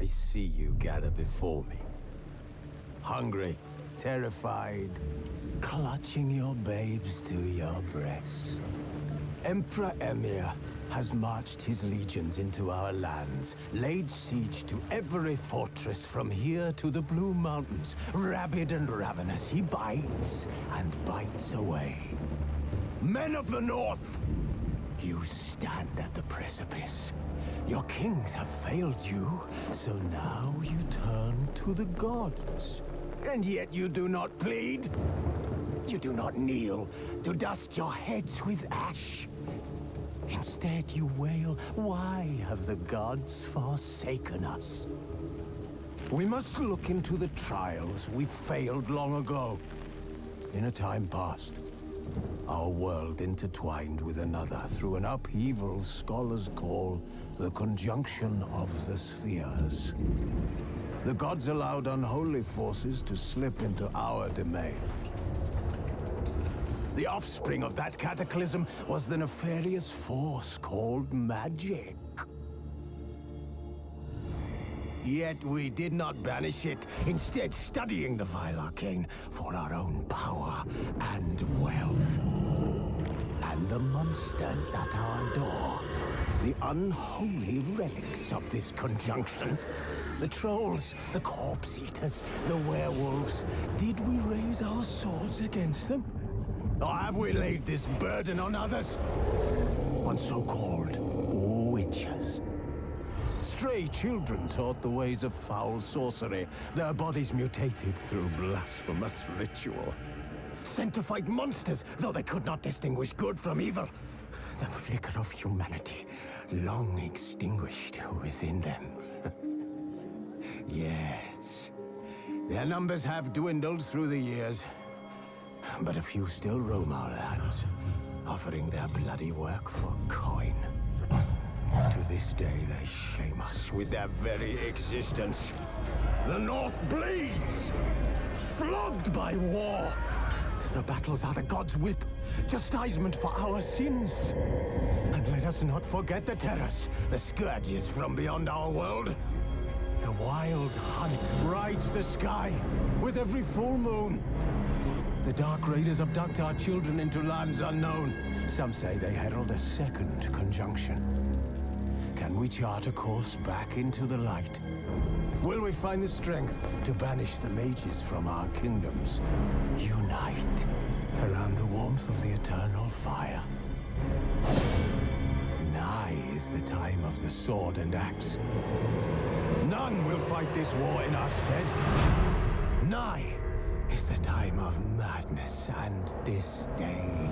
I see you gather before me. Hungry, terrified, clutching your babes to your breast. Emperor Emir has marched his legions into our lands, laid siege to every fortress from here to the Blue Mountains. Rabid and ravenous, he bites and bites away. Men of the North, you stand at the precipice. Your kings have failed you, so now you turn to the gods. And yet you do not plead. You do not kneel to dust your heads with ash. Instead you wail, why have the gods forsaken us? We must look into the trials we failed long ago. In a time past, our world intertwined with another through an upheaval scholars call the conjunction of the spheres. The gods allowed unholy forces to slip into our domain. The offspring of that cataclysm was the nefarious force called magic. Yet we did not banish it, instead studying the vile arcane for our own power and wealth. And the monsters at our door, the unholy relics of this conjunction. The trolls, the corpse-eaters, the werewolves. Did we raise our swords against them? Or have we laid this burden on others? On so-called witches. Stray children taught the ways of foul sorcery, their bodies mutated through blasphemous ritual. Sent to fight monsters, though they could not distinguish good from evil. The flicker of humanity, long extinguished within them. Yes, their numbers have dwindled through the years. But a few still roam our lands, offering their bloody work for coin. To this day, they shame us with their very existence. The North bleeds, flogged by war. The battles are the gods' whip, chastisement for our sins. And let us not forget the terrors, the scourges from beyond our world. The wild hunt rides the sky with every full moon. The Dark Raiders abduct our children into lands unknown. Some say they herald a second conjunction. Can we chart a course back into the light? Will we find the strength to banish the mages from our kingdoms? Unite around the warmth of the eternal fire. Nigh is the time of the sword and axe. None will fight this war in our stead. Nigh is the time of madness and disdain.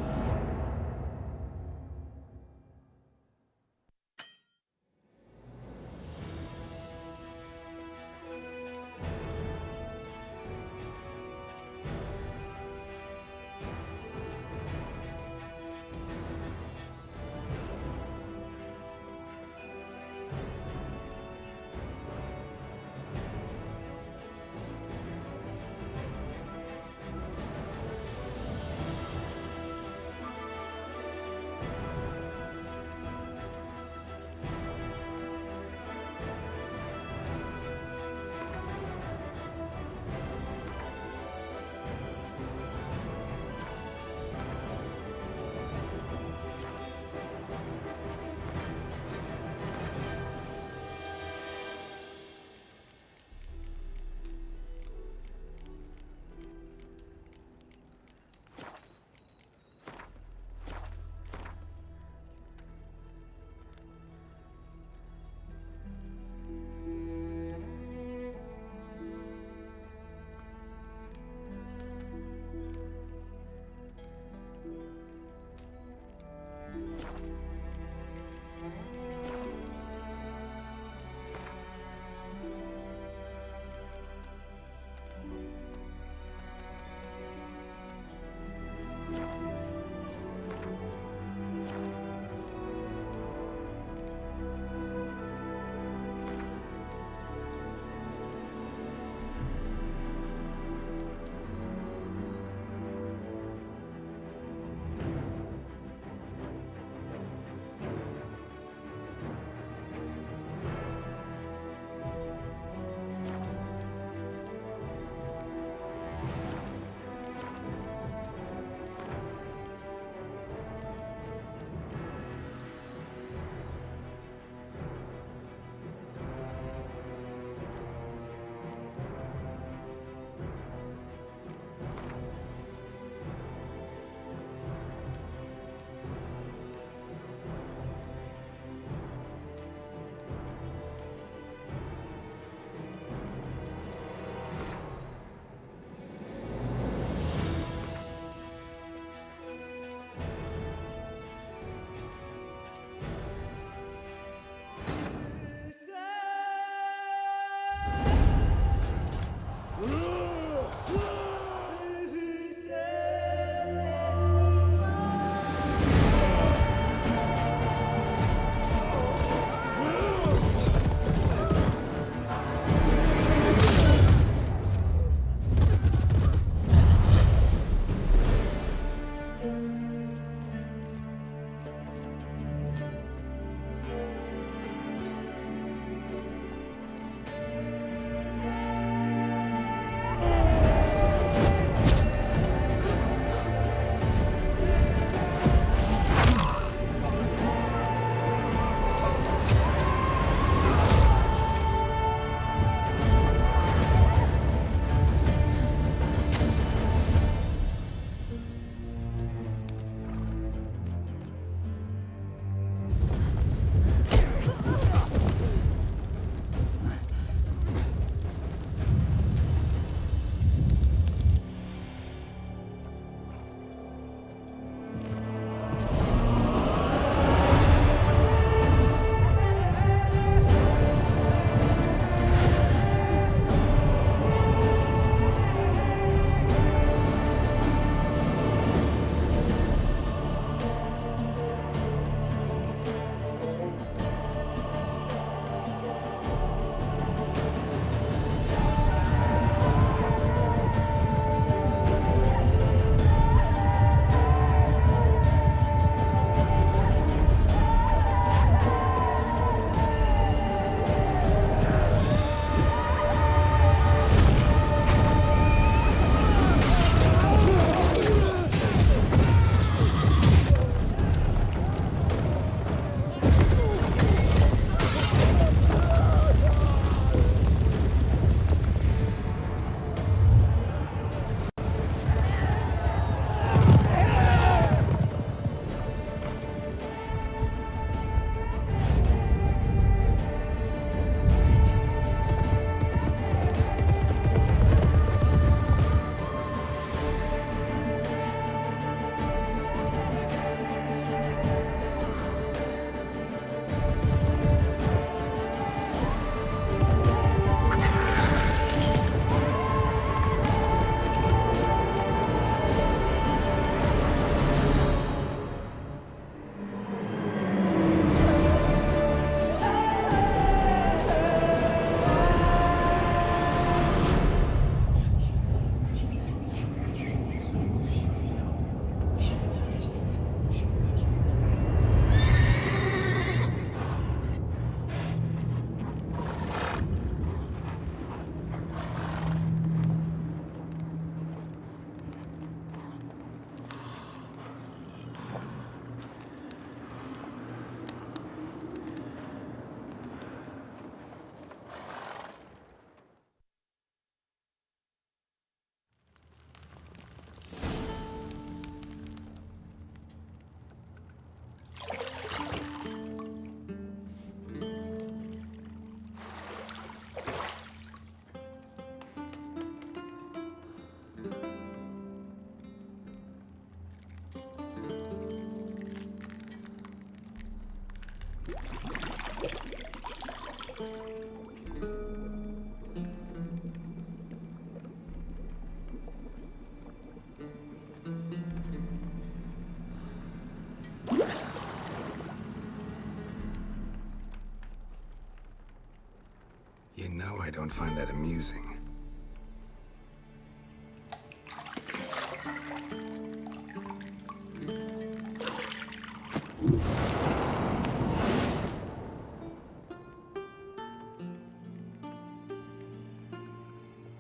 don't find that amusing.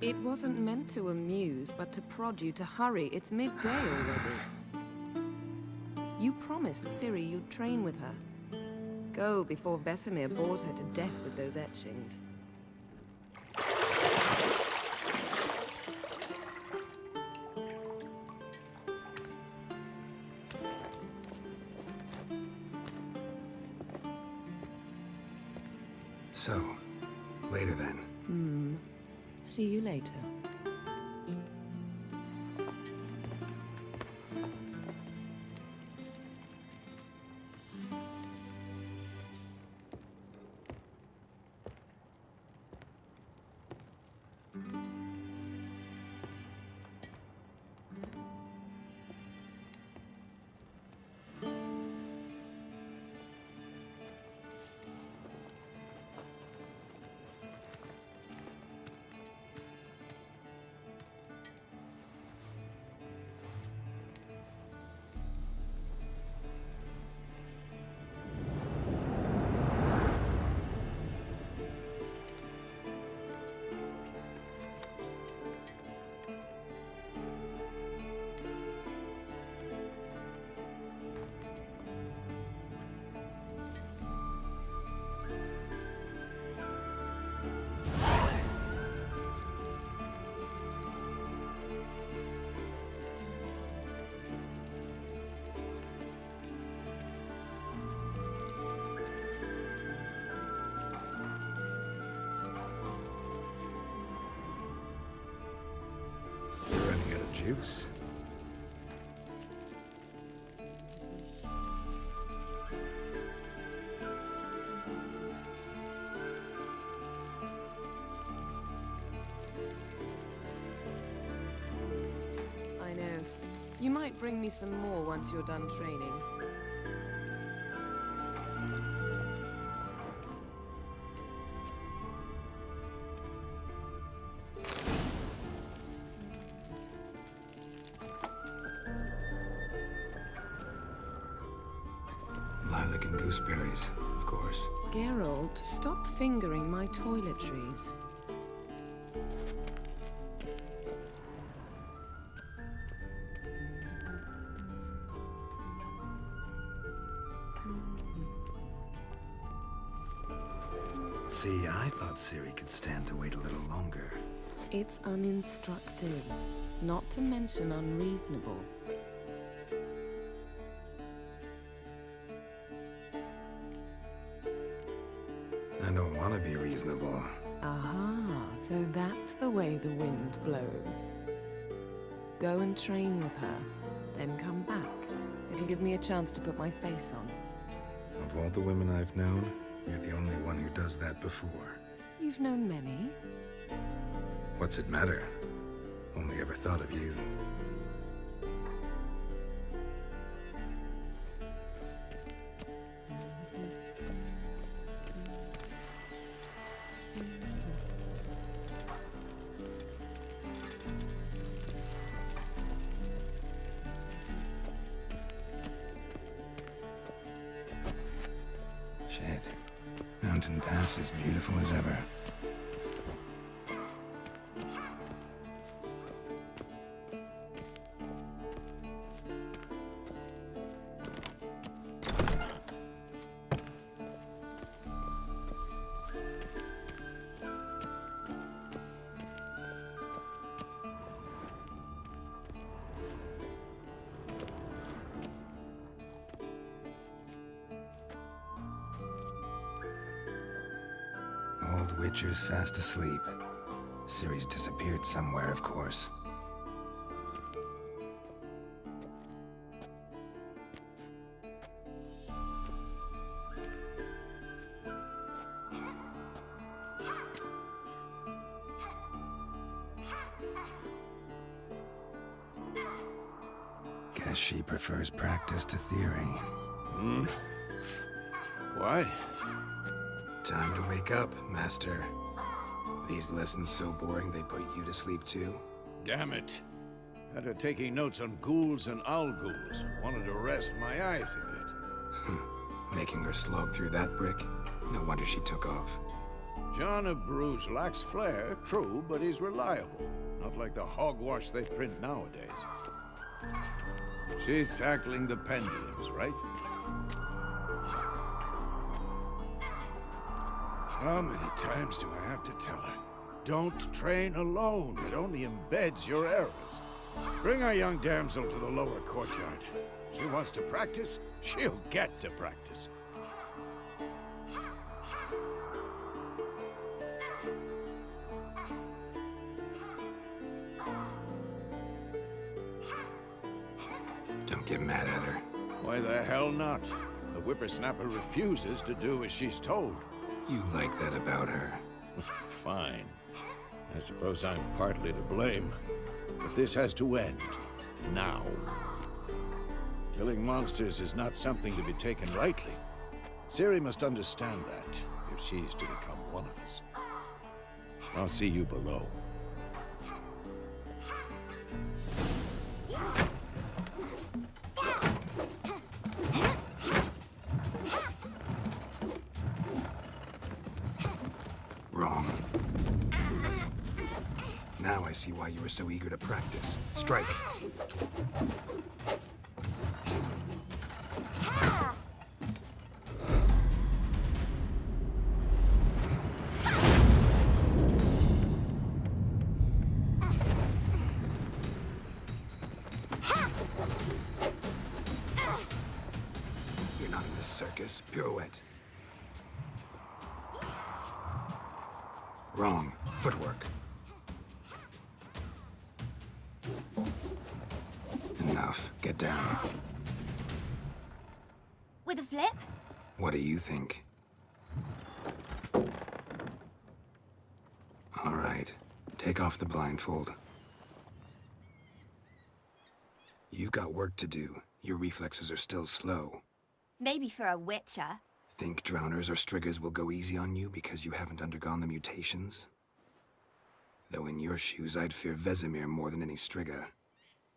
It wasn't meant to amuse, but to prod you to hurry. It's midday already. You promised Ciri you'd train with her. Go before Vesemir bores her to death with those etchings. So, later then. See you later. Running out of juice. I know. You might bring me some more once you're done training. Lilac and gooseberries, of course. Geralt, stop fingering my toiletries. See, I thought Ciri could stand to wait a little longer. It's uninstructive, not to mention unreasonable. I don't want to be reasonable. Aha, so that's the way the wind blows. Go and train with her, then come back. It'll give me a chance to put my face on. Of all the women I've known, you're the only one who does that before. You've known many. What's it matter? Only ever thought of you. Shit. Mountain Pass is beautiful as ever. Old Wicher's fast asleep. Ciri's disappeared somewhere, of course. Guess she prefers practice to theory. Why? Time to wake up, Master. these lessons so boring they put you to sleep too? Damn it. Had her taking notes on ghouls and owl-ghouls. Wanted to rest my eyes a bit. Making her slog through that brick? No wonder she took off. John of Bruges lacks flair, true, but he's reliable. Not like the hogwash they print nowadays. She's tackling the pendulums, right? How many times do I have to tell her? Don't train alone. It only embeds your errors. Bring our young damsel to the lower courtyard. She wants to practice, she'll get to practice. Don't get mad at her. Why the hell not? The whippersnapper refuses to do as she's told. You like that about her. Fine. I suppose I'm partly to blame. But this has to end. Now. Killing monsters is not something to be taken lightly. Ciri must understand that, if she's to become one of us. I'll see you below. Wrong. Now I see why you were so eager to practice. Strike. You're not in this circus. Pirouette. Wrong. Footwork. Enough. Get down. With a flip? What do you think? All right. Take off the blindfold. You've got work to do. Your reflexes are still slow. Maybe for a Wicher. Think drowners or striggers will go easy on you because you haven't undergone the mutations? Though in your shoes, I'd fear Vesemir more than any strigger.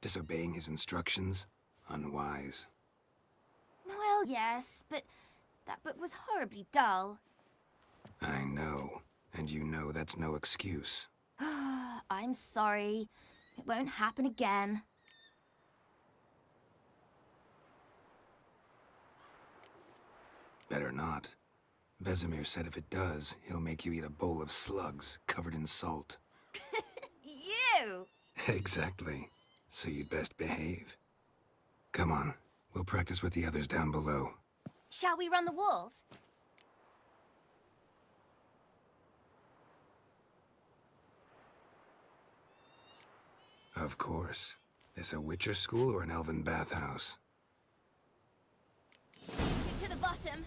Disobeying his instructions? Unwise. Well, yes, but that book was horribly dull. I know. And you know that's no excuse. I'm sorry. It won't happen again. Better not. Vesemir said if it does, he'll make you eat a bowl of slugs covered in salt. You! Exactly. So you'd best behave. Come on. We'll practice with the others down below. Shall we run the walls? Of course. This a Witcher school or an elven bathhouse? Shoot to the bottom.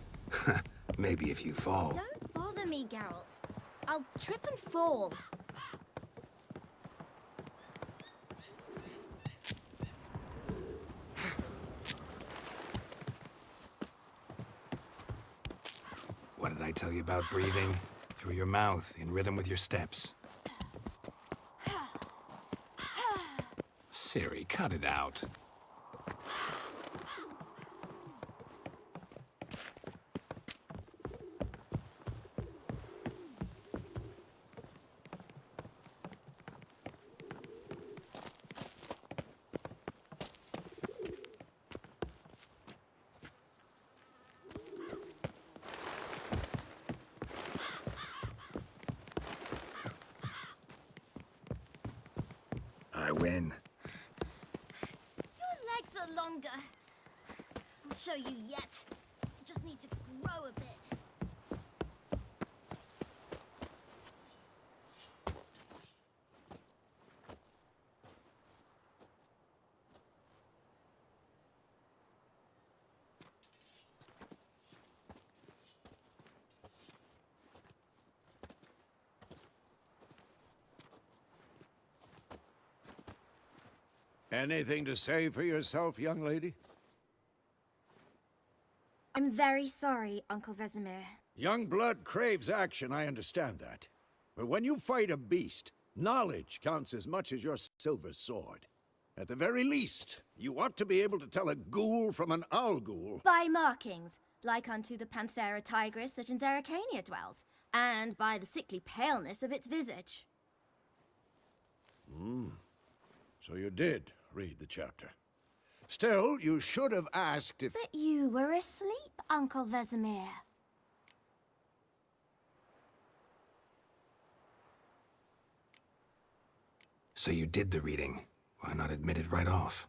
Maybe if you fall. Don't bother me, Geralt. I'll trip and fall. What did I tell you about breathing? Through your mouth, in rhythm with your steps. Ciri, cut it out. I win. Your legs are longer. I'll show you yet. You just need to grow a bit. Anything to say for yourself, young lady? I'm very sorry, Uncle Vesemir. Young blood craves action, I understand that. But when you fight a beast, knowledge counts as much as your silver sword. At the very least, you ought to be able to tell a ghoul from an owl ghoul. By markings, like unto the Panthera tigris that in Zerrikania dwells, and by the sickly paleness of its visage. So you did read the chapter. Still, you should have asked if... But you were asleep, Uncle Vesemir. So you did the reading. Why not admit it right off?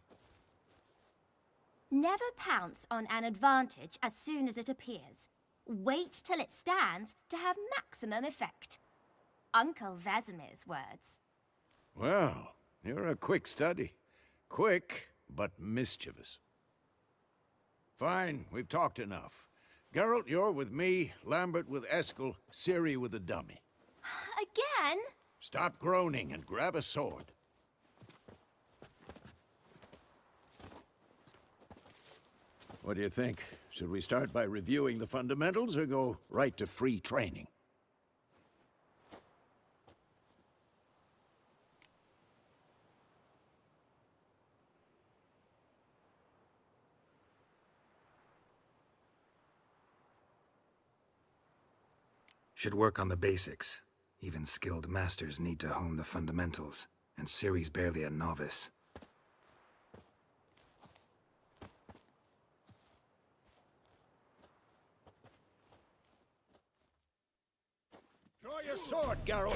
Never pounce on an advantage as soon as it appears. Wait till it stands to have maximum effect. Uncle Vesemir's words. Well, you're a quick study. Quick, but mischievous. Fine, we've talked enough. Geralt, you're with me, Lambert with Eskel, Ciri with the dummy. Again? Stop groaning and grab a sword. What do you think? Should we start by reviewing the fundamentals or go right to free training? Should work on the basics. Even skilled masters need to hone the fundamentals, and Ciri's barely a novice. Draw your sword, Geralt!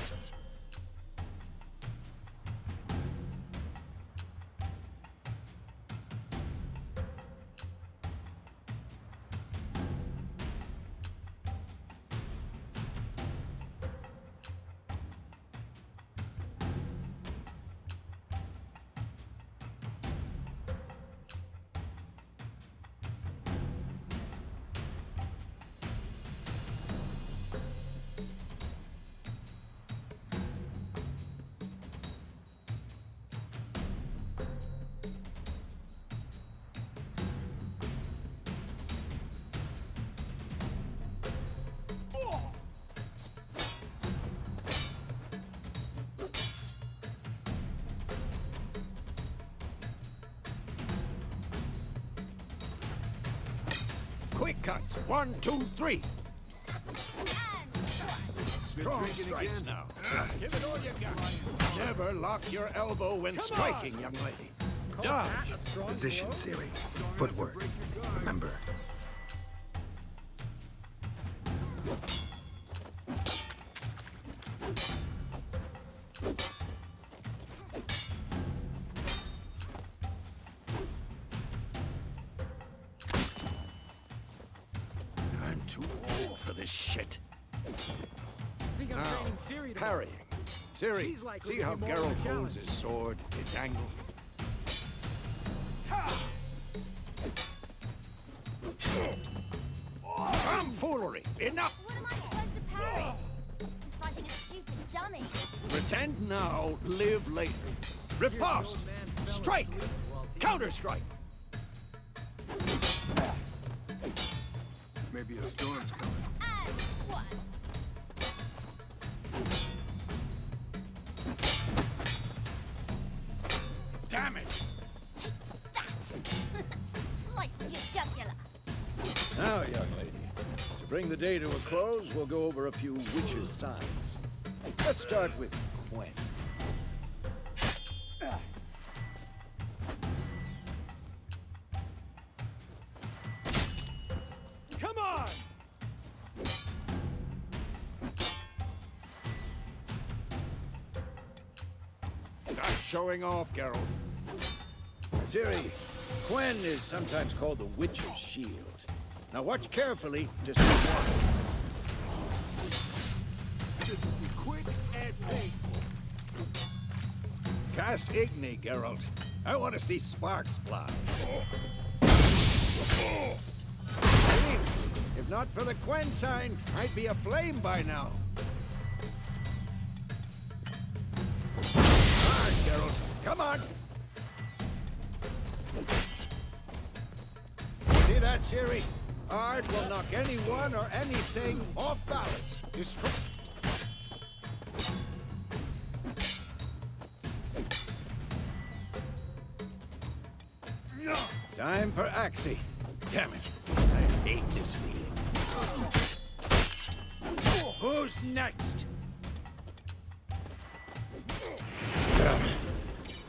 Quick cuts. 1, 2, 3. Strong strikes now. Give it all you got. Never lock your elbow when striking, young lady. Dodge. Position, Ciri. Footwork. Remember. I'm too old for this shit. Think I'm training Ciri tomorrow. Parrying. Ciri, She's likely see to how be more of a Geralt holds challenge. his sword, its angle? Tomfoolery! Enough! What am I supposed to parry? I'm fighting a stupid dummy. Pretend now, live later. Riposte! Strike! Counter-strike! Maybe a storm's coming. And one. Damn it! That! Sliced your jugular. Now, young lady, to bring the day to a close, we'll go over a few witches' signs. Let's start with Quinn. Come on! Stop showing off, Geralt. Ciri, Quinn is sometimes called the Witcher's Shield. Now watch carefully to see why. This will be quick and painful. Cast Igni, Geralt. I want to see sparks fly. See? If not for the Quen sign, I'd be aflame by now. Hard, Geralt. Come on. See that, Ciri? Ard will knock anyone or anything off balance. Destroy. Time for Axie. Damn it. I hate this feeling. Who's next?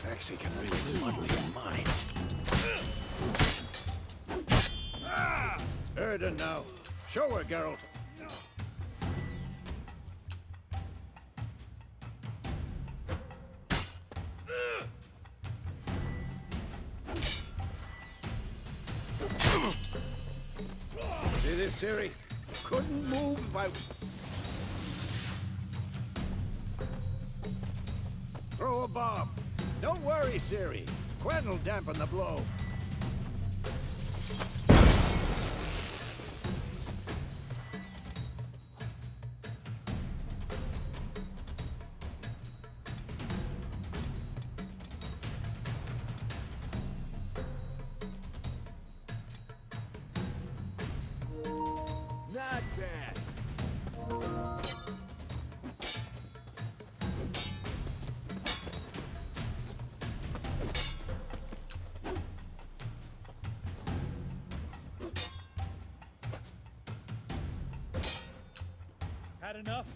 Axie can really muddle your mind. Erden now. Show her, Geralt. See this, Ciri? Couldn't move if I... Throw a bomb. Don't worry, Ciri. Quen will dampen the blow. Not bad. Had enough?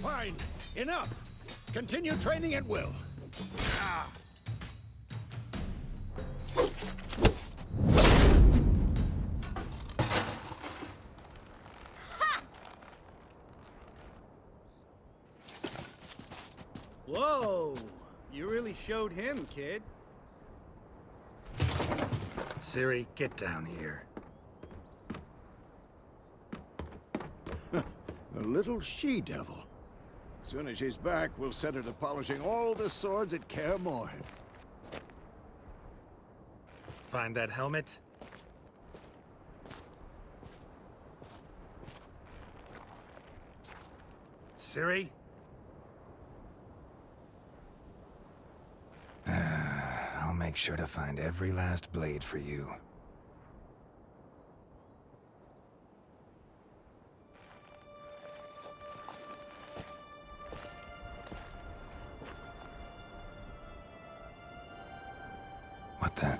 Fine. Enough. Continue training at will. Whoa! You really showed him, kid. Ciri, get down here. A little she-devil. Soon as she's back, we'll set her to polishing all the swords at Kaer Morhen. Find that helmet? Ciri? I'll make sure to find every last blade for you. What the?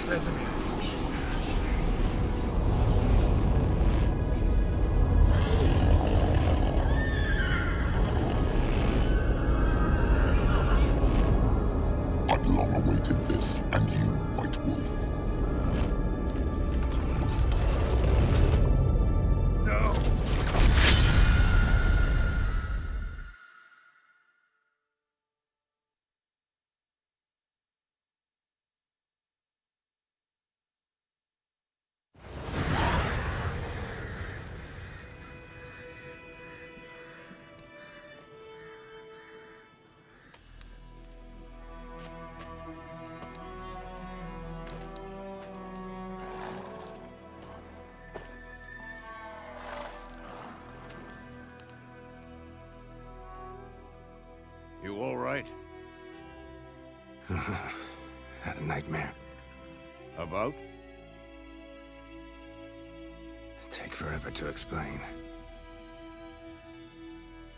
Vesemir. I've long awaited this, and you, White Wolf. No! You all right? Had a nightmare. About? Take forever to explain.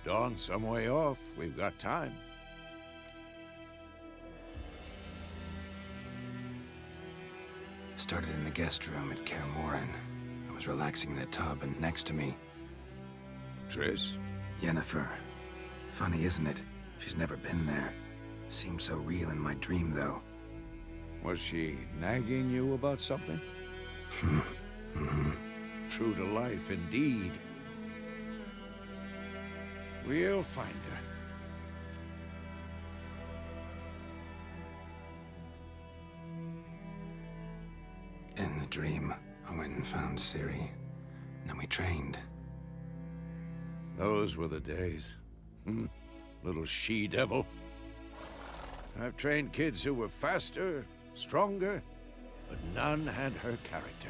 Dawn's some way off. We've got time. Started in the guest room at Kaer Morhen. I was relaxing in the tub, and next to me, Triss? Yennefer. Funny, isn't it? She's never been there. Seemed so real in my dream, though. Was she nagging you about something? True to life, indeed. We'll find her. In the dream, I went and found Ciri. Then we trained. Those were the days. Little she-devil. I've trained kids who were faster, stronger, but none had her character.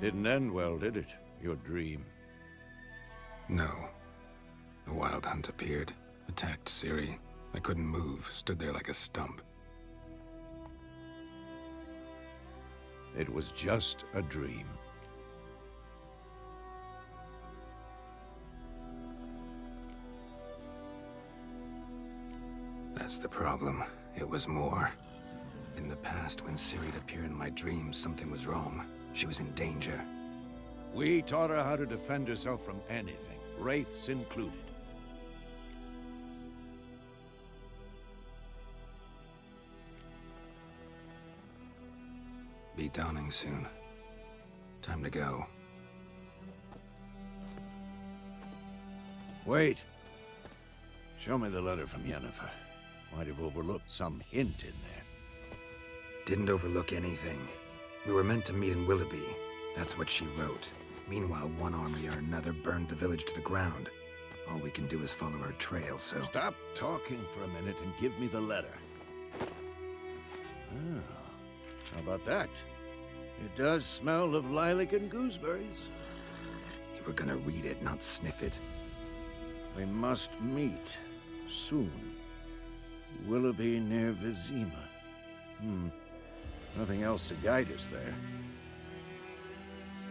Didn't end well, did it? Your dream? No. A wild hunt appeared, attacked Ciri. I couldn't move, stood there like a stump. It was just a dream. That's the problem. It was more. In the past, when Ciri'd appear in my dreams, something was wrong. She was in danger. We taught her how to defend herself from anything, wraiths included. Be dawning soon. Time to go. Wait. Show me the letter from Yennefer. Might have overlooked some hint in there. Didn't overlook anything. We were meant to meet in Willoughby. That's what she wrote. Meanwhile, one army or another burned the village to the ground. All we can do is follow her trail, so... Stop talking for a minute and give me the letter. Ah, how about that? It does smell of lilac and gooseberries. You were gonna read it, not sniff it. We must meet. Soon. Willoughby near Vizima. Nothing else to guide us there.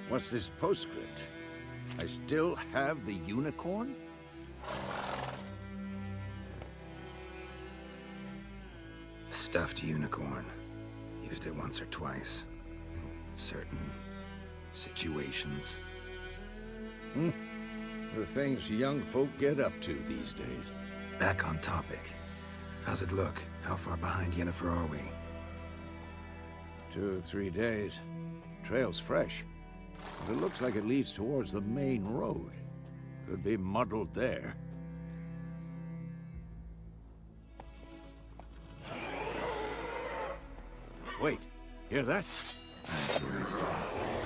What's this postscript? I still have the unicorn? Stuffed unicorn. Used it once or twice. In certain situations. The things young folk get up to these days. Back on topic. How's it look? How far behind Yennefer are we? 2 or 3 days. Trail's fresh. But it looks like it leads towards the main road. Could be muddled there. Wait, hear that? I hear it.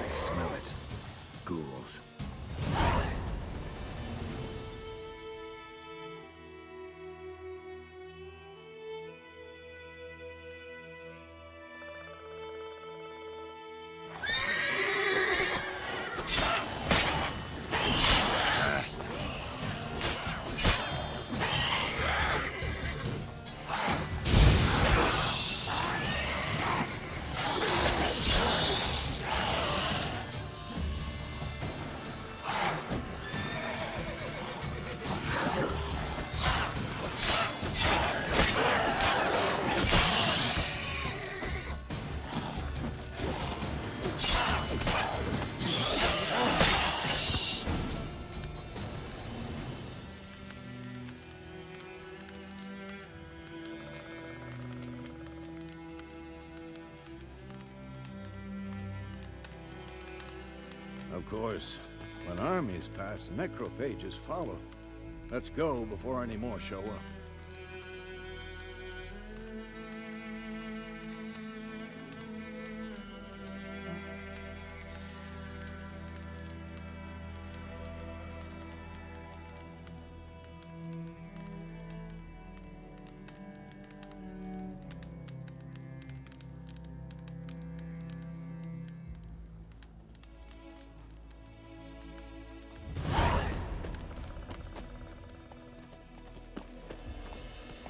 I smell it. Ghouls. Of course, when armies pass, necrophages follow. Let's go before any more show up.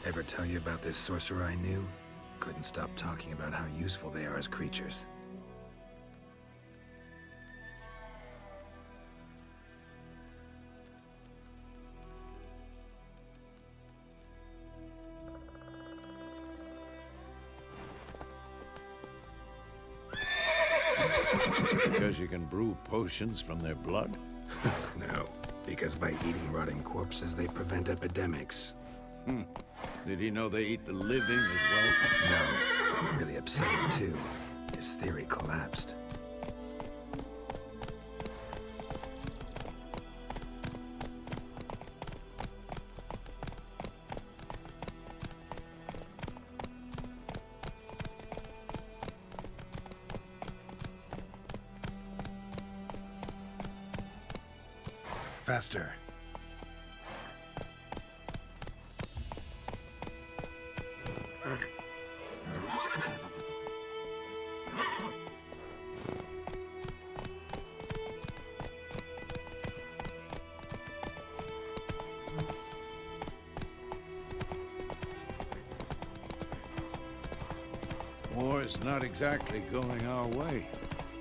Ever tell you about this sorcerer I knew? Couldn't stop talking about how useful they are as creatures. Because you can brew potions from their blood? No, because by eating rotting corpses, they prevent epidemics. Did he know they eat the living as well? No, really upset him too. His theory collapsed. Faster. War's not exactly going our way.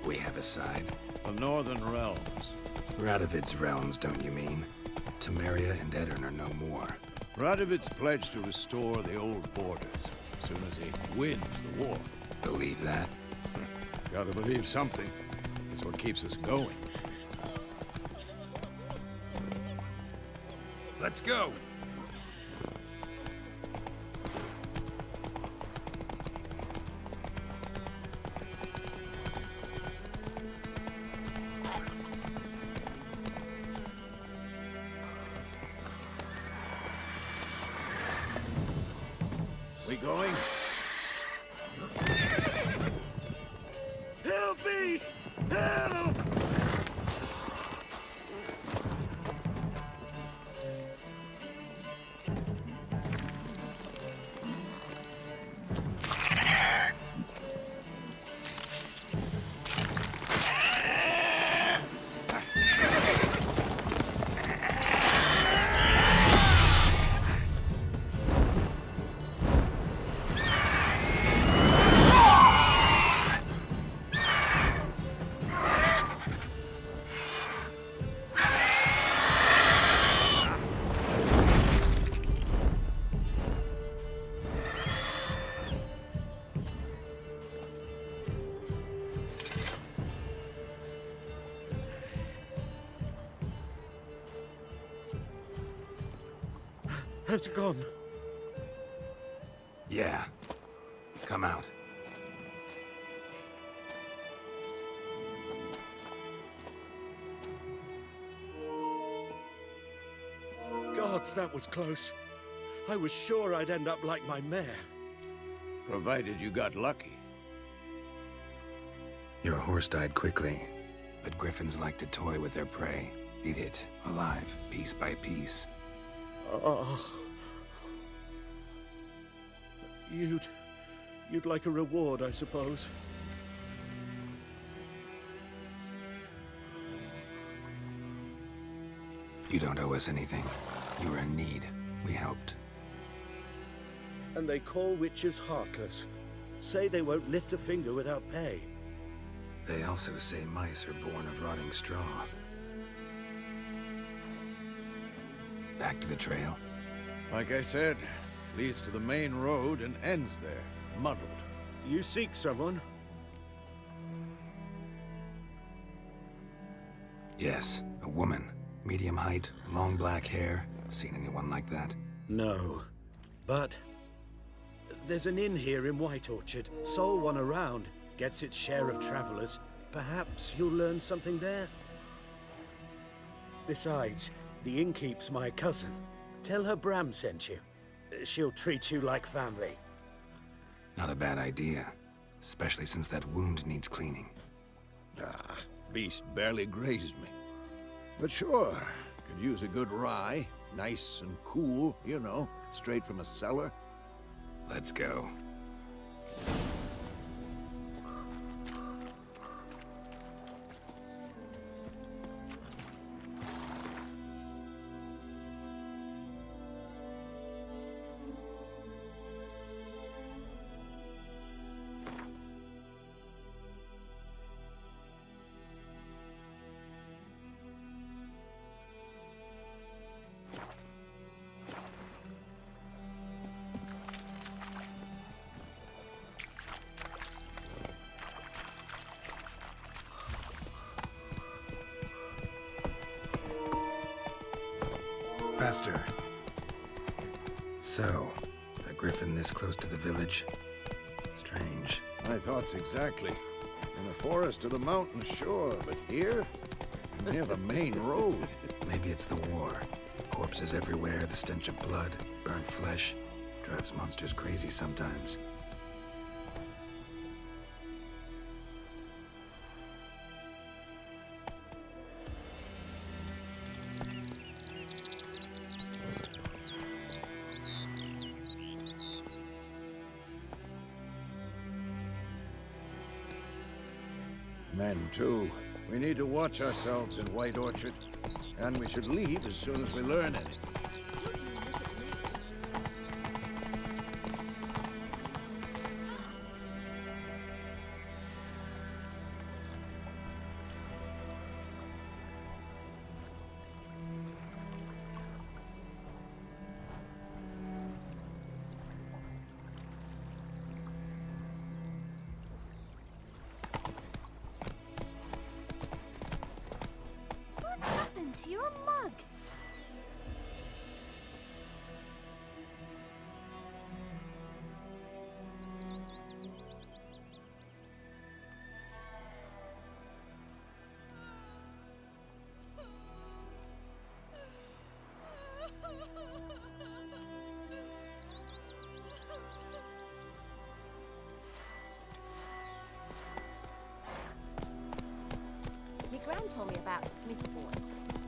We have a side. The Northern Realms. Radovid's realms, don't you mean? Temeria and Edirn are no more. Radovid's pledged to restore the old borders as soon as he wins the war. Believe that? Gotta believe something. That's what keeps us going. Let's go! We going? Help me! Help! Has it gone? Yeah. Come out. Gods, that was close. I was sure I'd end up like my mare. Provided you got lucky. Your horse died quickly, but griffins like to toy with their prey. Eat it, alive, piece by piece. Oh. You'd like a reward, I suppose. You don't owe us anything. You were in need. We helped. And they call witches heartless. Say they won't lift a finger without pay. They also say mice are born of rotting straw. Back to the trail? Like I said, leads to the main road and ends there, muddled. You seek someone? Yes, a woman. Medium height, long black hair. Seen anyone like that? No. But there's an inn here in White Orchard. Sole one around. Gets its share of travelers. Perhaps you'll learn something there? Besides, the innkeep's my cousin. Tell her Bram sent you. She'll treat you like family. Not a bad idea. Especially since that wound needs cleaning. Ah, beast barely grazed me. But sure, could use a good rye. Nice and cool, you know, straight from a cellar. Let's go. Faster. So, a griffin this close to the village? Strange. My thoughts exactly. In the forest or the mountains, sure, but here? Near the main road. Maybe it's the war. Corpses everywhere, the stench of blood, burnt flesh. Drives monsters crazy sometimes. Men, too. We need to watch ourselves in White Orchard. And we should leave as soon as we learn anything. you're a mug. My gran told me about a Smith's boy.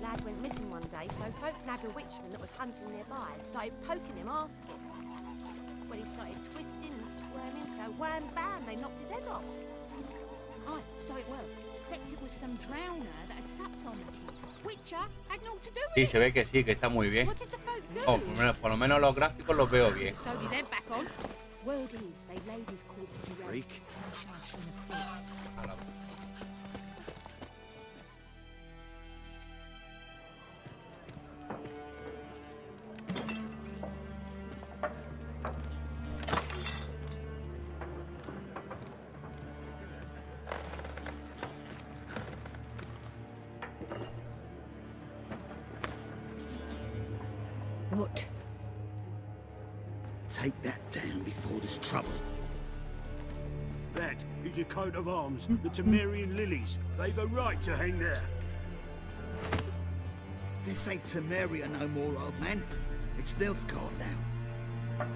Lad went missing one day, so folk nabbed a witchman that was hunting nearby and started poking him, asking. When he started twisting and squirming, so wham bam, they knocked his head off. Aye, so it were. Except it was some drowner that had sapped on the kid. Wicher had naught to do with Sí, it. se ve que sí, que está muy bien. What did the folk do? Oh, por lo menos los gráficos los veo bien. So did head back on. Word is, they laid his corpse to rest. Freak. A la- What? Take that down before there's trouble. That is your coat of arms, the Temerian lilies. They've a right to hang there. This ain't Temeria no more, old man. It's Nilfgaard now.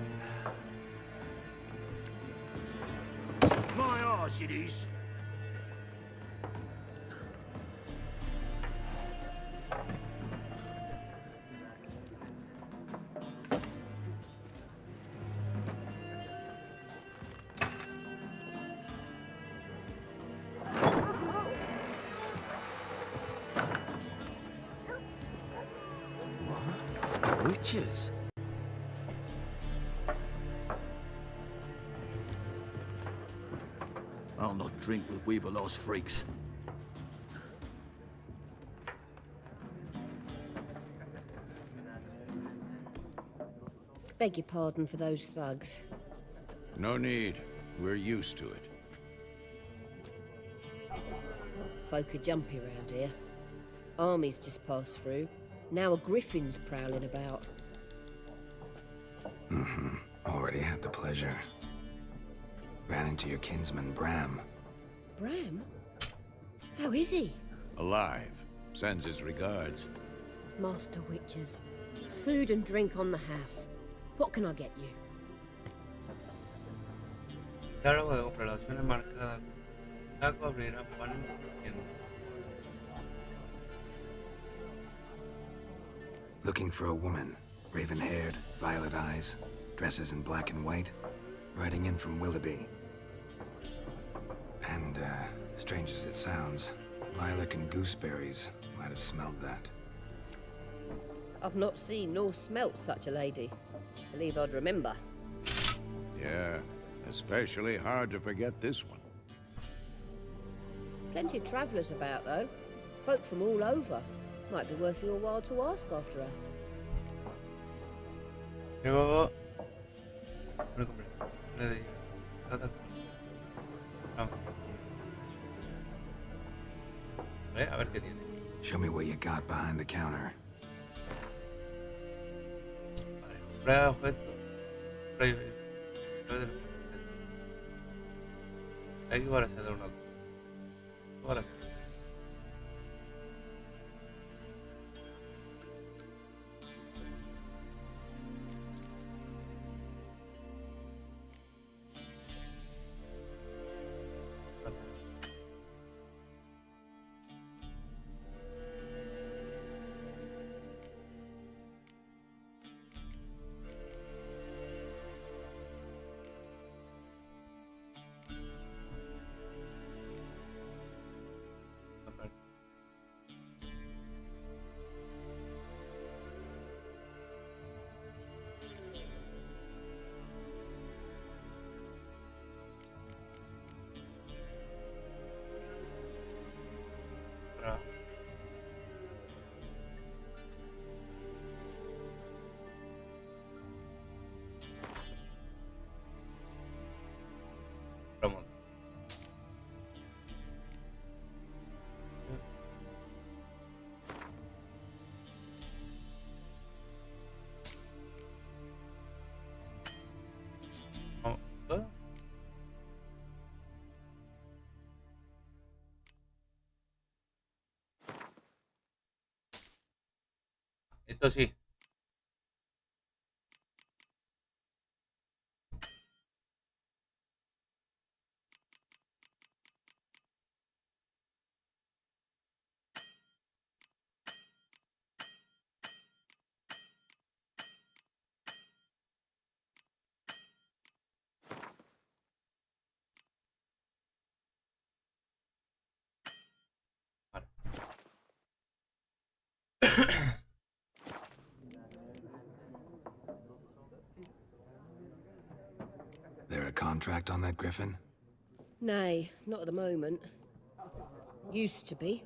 My arse it is. Witches? I'll not drink with Weaverlost freaks. Beg your pardon for those thugs. No need. We're used to it. Folk are jumpy round here. Armies just passed through. Now a griffin's prowling about. Already had the pleasure. Ran into your kinsman, Bram. Bram? How is he? Alive. Sends his regards. Master Witchers. Food and drink on the house. What can I get you? Diálogo de relaciones marcadas. Taco abrirá pan en Looking for a woman. Raven-haired, violet eyes, dresses in black and white. Riding in from Willoughby. And, strange as it sounds, lilac and gooseberries might have smelled that. I've not seen nor smelt such a lady. Believe I'd remember. Yeah, especially hard to forget this one. Plenty of travellers about, though. Folk from all over. Might be worth your while to ask after her. Luego le compré. Le di. No. A ver qué tiene. Show me what you got behind the counter. Vale, comprar objetos. Hay que hacer una cosa. Ahora. Esto sí. Vale. There a contract on that griffin? Nay, not at the moment. Used to be.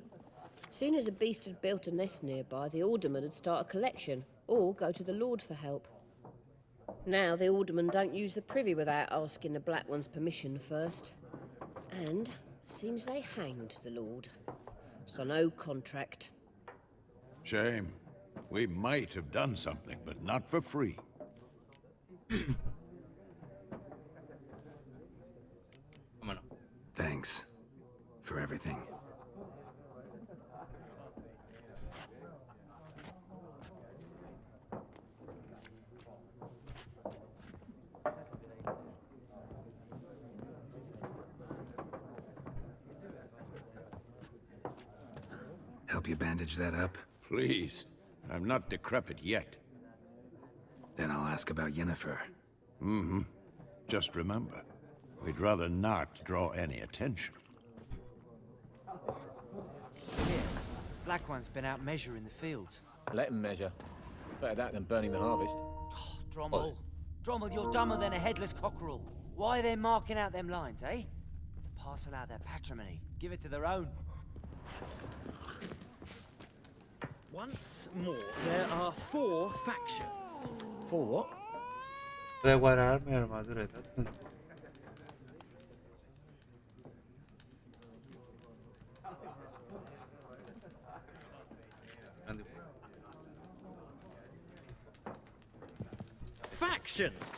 Soon as a beast had built a nest nearby, the alderman would start a collection, or go to the lord for help. Now the alderman don't use the privy without asking the Black One's permission first. And seems they hanged the lord. So no contract. Shame. We might have done something, but not for free. Vámonos. Thanks for everything. Help you bandage that up? Please. I'm not decrepit yet. Then I'll ask about Yennefer. Mm-hmm. Just remember, we'd rather not draw any attention. Here, Black One's been out measuring the fields. Let him measure. Better that than burning the harvest. Oh, Drommel. Drommel, you're dumber than a headless cockerel. Why are they marking out them lines, eh? Passing out their patrimony. Give it to their own. Once more, there are 4 factions. 4 what? Puede cuadrar mi armadura. Factions!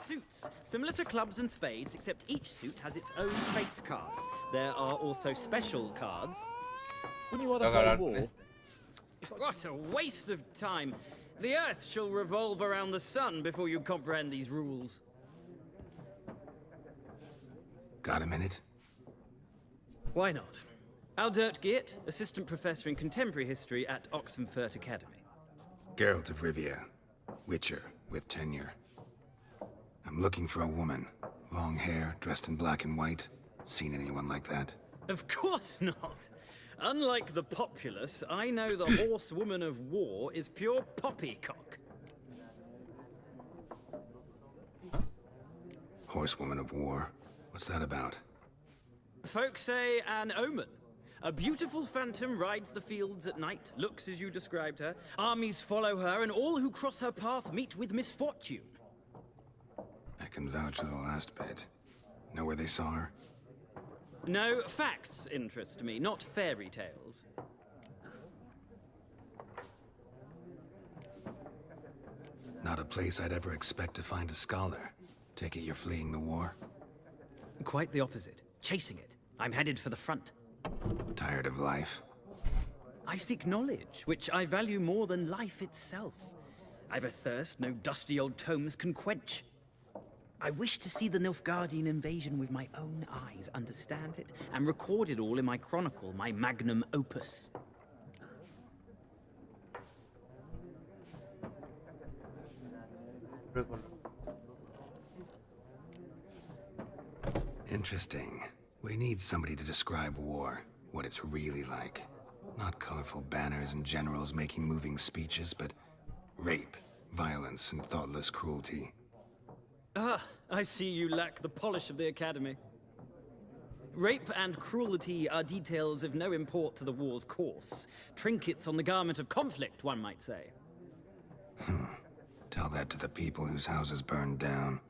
Suits, similar to clubs and spades, except each suit has its own face cards. There are also special cards. Wouldn't you rather play war? What a waste of time! The Earth shall revolve around the sun before you comprehend these rules. Got a minute? Why not? Aldert Geert, Assistant Professor in Contemporary History at Oxenfurt Academy. Geralt de Rivia, Wicher, with tenure. I'm looking for a woman. Long hair, dressed in black and white. Seen anyone like that? Of course not! Unlike the populace, I know the horsewoman of war is pure poppycock. Horsewoman of war? What's that about? Folk say an omen. A beautiful phantom rides the fields at night, looks as you described her. Armies follow her, and all who cross her path meet with misfortune. I can vouch for the last bit. Know where they saw her? No, facts interest me, not fairy tales. Not a place I'd ever expect to find a scholar. Take it you're fleeing the war? Quite the opposite. Chasing it. I'm headed for the front. Tired of life? I seek knowledge, which I value more than life itself. I've a thirst no dusty old tomes can quench. I wish to see the Nilfgaardian invasion with my own eyes, understand it, and record it all in my chronicle, my magnum opus. Interesting. We need somebody to describe war, what it's really like. Not colorful banners and generals making moving speeches, but rape, violence, and thoughtless cruelty. Ah, I see you lack the polish of the Academy. Rape and cruelty are details of no import to the war's course. Trinkets on the garment of conflict, one might say. Tell that to the people whose houses burned down.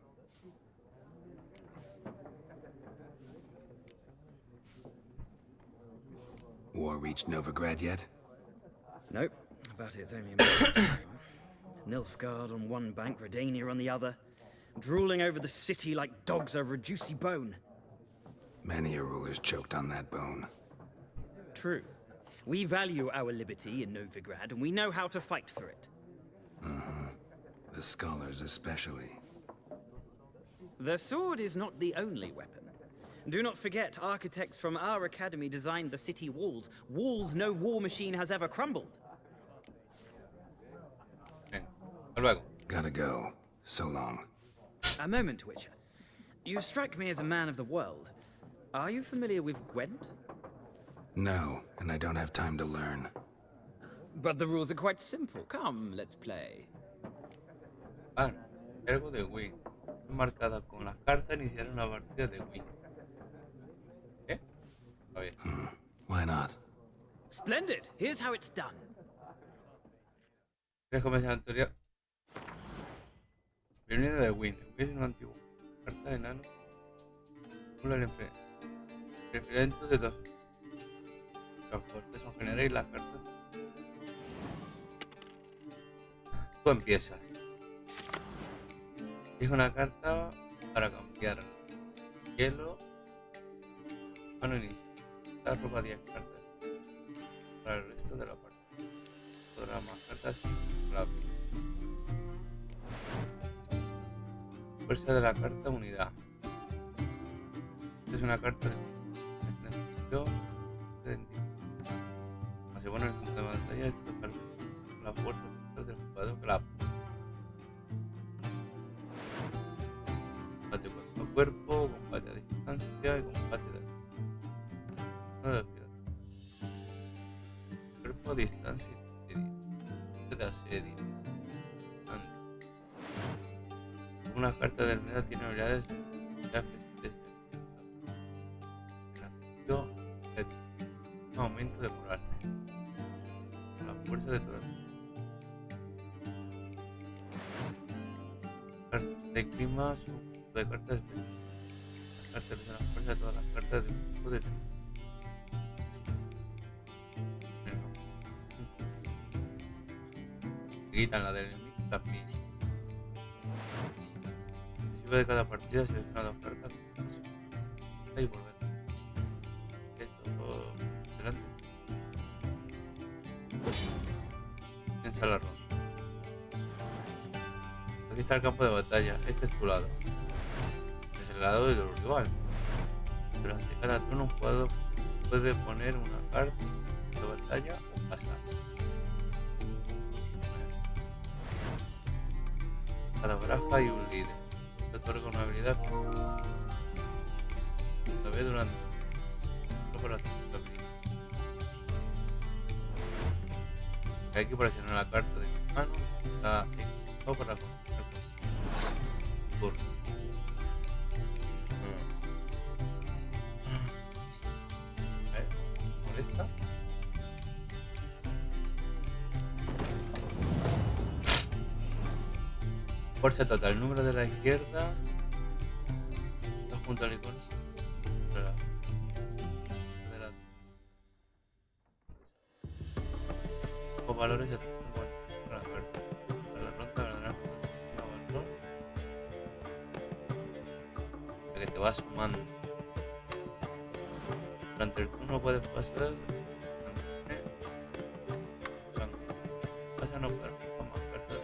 War reached Novigrad yet? Nope, but it's only a matter of time. Nilfgaard on one bank, Redania on the other. Drooling over the city like dogs over a juicy bone. Many a ruler's choked on that bone. true. We value our liberty in Novigrad, and we know how to fight for it. The scholars especially. The sword is not the only weapon. Do not forget, architects from our academy designed the city walls. Walls no war machine has ever crumbled. Luego. Gotta go. So long. A moment, Wicher. You strike me as a man of the world. Are you familiar with Gwent? No, and I don't have time to learn. But the rules are quite simple. Come, let's play. Ah, algo de Wii. Marcada con las cartas iniciar una partida de Wii. ¿Eh? A ver. Why not? Splendid. Here's how it's done. ¿Quieres comenzar la teoría? Bienvenido de Wii. Wii es un antiguo. Carta de enano. Referente de dos. Los cortes son generales y las cartas. Tú empiezas. Es una carta para cambiar hielo. Bueno, inicio. La ropa 10 cartas para el resto de la partida. Podrá más cartas y la fuerza de la carta unidad. Esta es una carta de se pone en el punto de batalla. Esta carta la fuerza del jugador que la combate cuerpo a cuerpo, combate a distancia y combate de cuerpo a distancia y de asedio. Una carta del medio tiene habilidades de este un aumento de moral, la fuerza de todas las cartas de clima son de cartas especiales. Las cartas de la fuerza de todas las cartas del grupo de se quitan la del enemigo y la pilla. Recibe de cada partida selecciona dos cartas y volver. Piensa la ronda. Aquí está el campo de batalla. Este es tu lado. Es el lado del rival. Durante cada turno un jugador puede poner una carta de batalla o pasar. Cada baraja hay un líder. Se otorga una habilidad la vez durante la hay que presionar la carta de mi mano, la equipo para conocer turno. ¿Molesta? Fuerza total, número de la izquierda, está junto al icono. Valores de para la carta. Para la ronda ganarás un valor que te va sumando. Durante el turno puedes pasar pasa no para más cartas.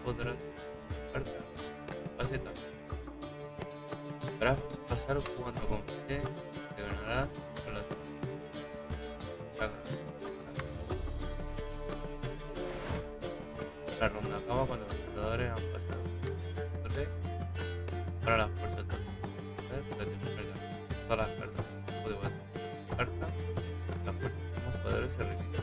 Podrás cartas pase también. Podrás pasar jugando con G que ganarás con las la ronda acaba cuando los jugadores han pasado. Entonces, para las fuerzas todas las cartas puede carta, las fuerzas de los jugadores se repiten.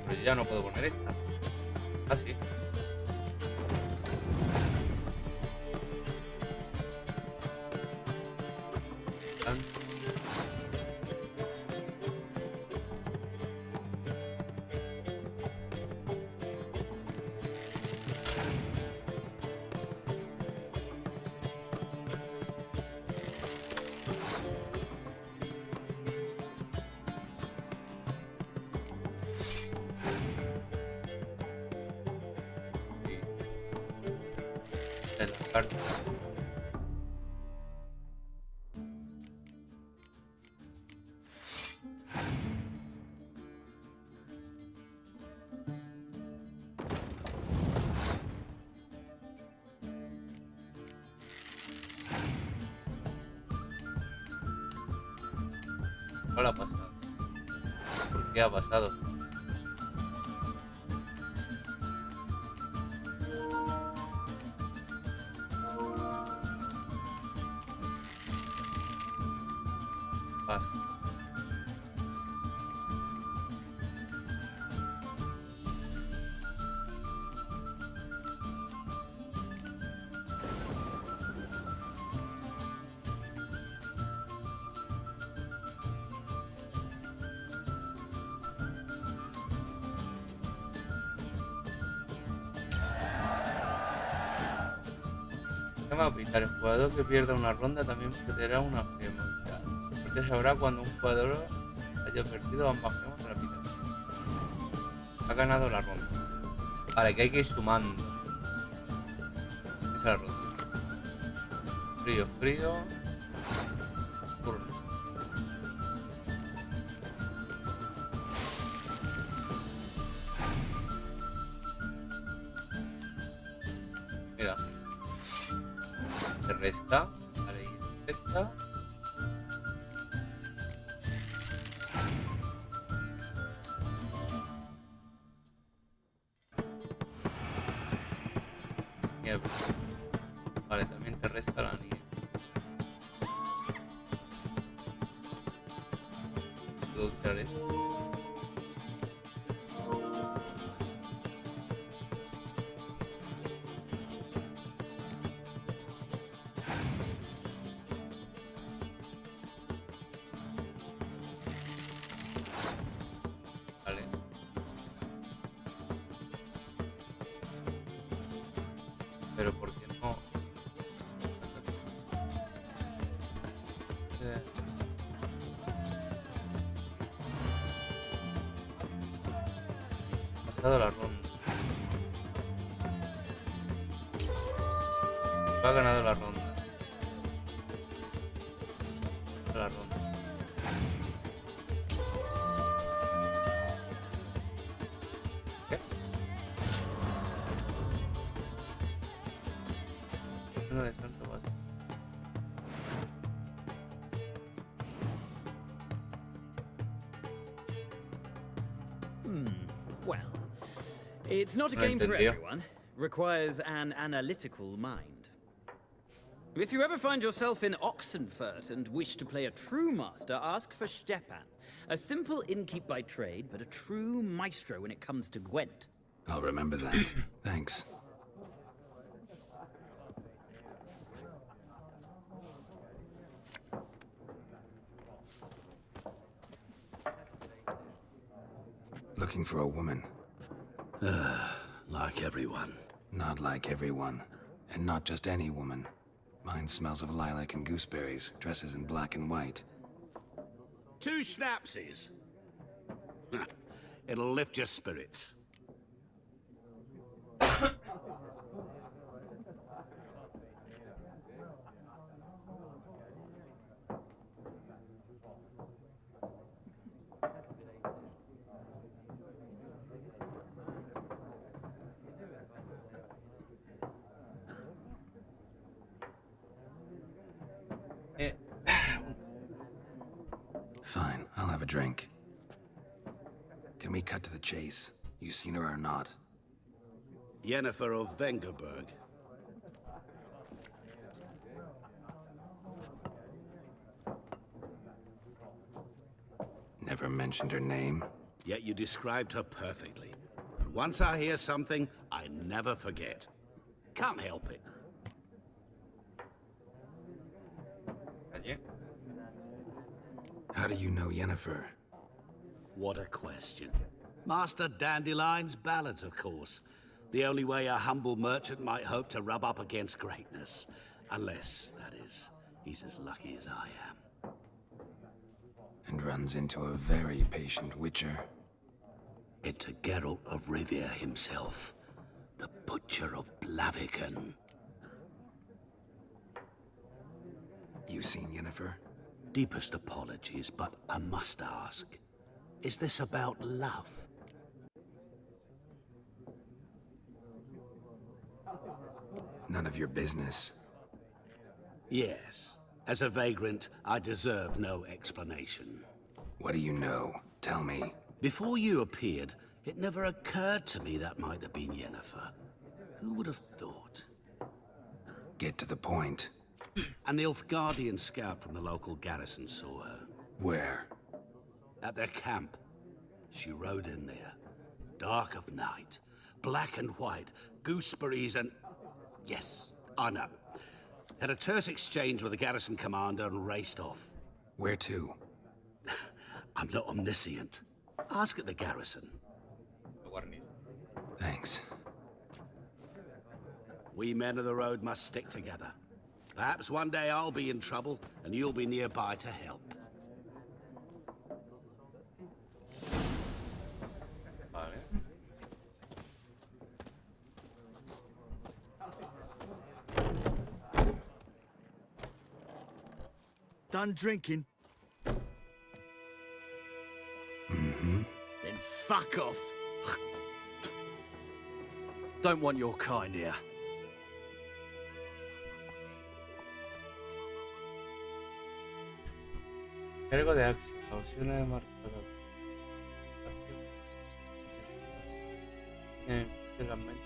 Pero yo ya no puedo poner esta. Así. de la carta. ¿Qué ha pasado? ¿Por qué ha pasado? Pasa. Esquema vital. El jugador que pierda una ronda también perderá una gema vital. Porque sabrá cuando un jugador haya perdido ambas gemas de la vida. Ha ganado la ronda. Vale, que hay que ir sumando. Esa es la ronda. Frío, frío. Turno. Mira. Se resta. Vale, y resta. Nieve. Vale, también te resta la nieve. ¿Puedo usar esto? Vale. Pero ¿por qué no? Ha pasado la ronda. Ha ganado la ronda. La ronda. ¿Qué? Uno de tanto vale. Well, it's not a game for everyone. Requires an analytical mind. If you ever find yourself in Oxenfurt and wish to play a true master, ask for Stepan. A simple innkeep by trade, but a true maestro when it comes to Gwent. I'll remember that. Thanks. Looking for a woman. Like everyone. Not like everyone. And not just any woman. Mine smells of lilac and gooseberries, dresses in black and white. 2 schnapsies. It'll lift your spirits. Fine, I'll have a drink. Can we cut to the chase? You seen her or not? Yennefer of Vengerberg. Never mentioned her name. Yet you described her perfectly. And once I hear something, I never forget. Can't help it. How do you know Yennefer? What a question. Master Dandelion's ballads, of course. The only way a humble merchant might hope to rub up against greatness. Unless, that is, he's as lucky as I am. And runs into a very patient Wicher. It's a Geralt of Rivia himself. The Butcher of Blaviken. You seen Yennefer? Deepest apologies, but I must ask. Is this about love? None of your business. Yes. As a vagrant, I deserve no explanation. What do you know? Tell me. Before you appeared, it never occurred to me that might have been Yennefer. Who would have thought? Get to the point. An Nilfgaardian scout from the local garrison saw her. Where? At their camp. She rode in there. Dark of night. Black and white. Gooseberries and... Yes, I know. Had a terse exchange with the garrison commander and raced off. Where to? I'm not omniscient. Ask at the garrison. Thanks. We men of the road must stick together. Perhaps one day I'll be in trouble and you'll be nearby to help. Done drinking? Mm-hmm. Then fuck off. Don't want your kind here. Cargo de acción. Opciones marcadas. Acción. De la mente.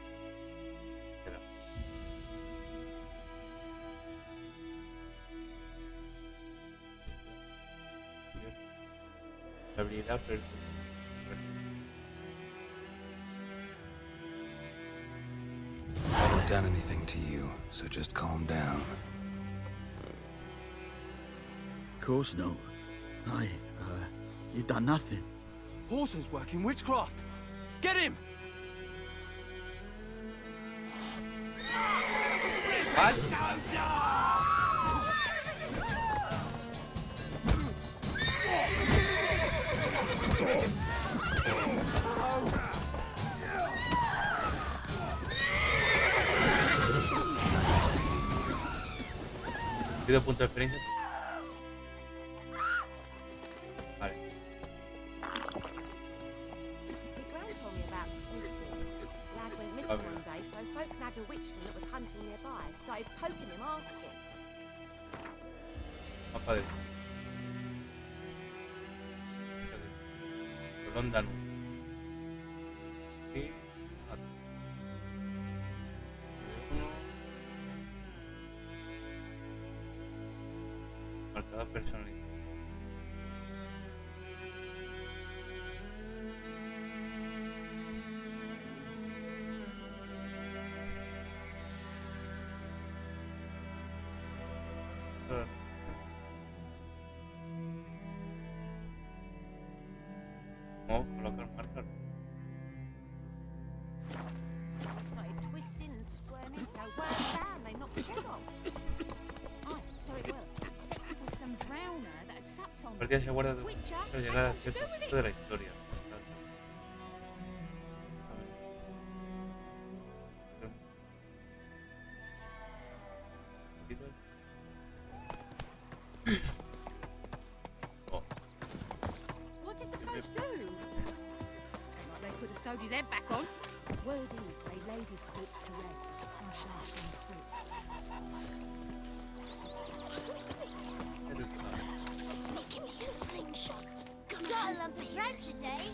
La habilidad I haven't done anything to you, so just calm down. Of course not. You done nothing. Horson's working witchcraft. Get him! Pido punto de experiencia. Vale. My gran told me about Smithsburg. Lad went missing one day, so folk nabbed a witchman that was hunting nearby. Started poking him, asking. Mapa de London. Y marcada personalidad. Colocar marcar. Started twisting and squirming, so word down, they knocked his head off. Oh, so it will. Septic was some drowner that had sapped on. Partida se guarda de Wicher, para llegar a cierto punto de la historia. What did the folk do? Seemed like they put a soldier's head back on. Word is they laid his corpse to rest and slashed him through. Making me a slingshot. Got a lump of bread today.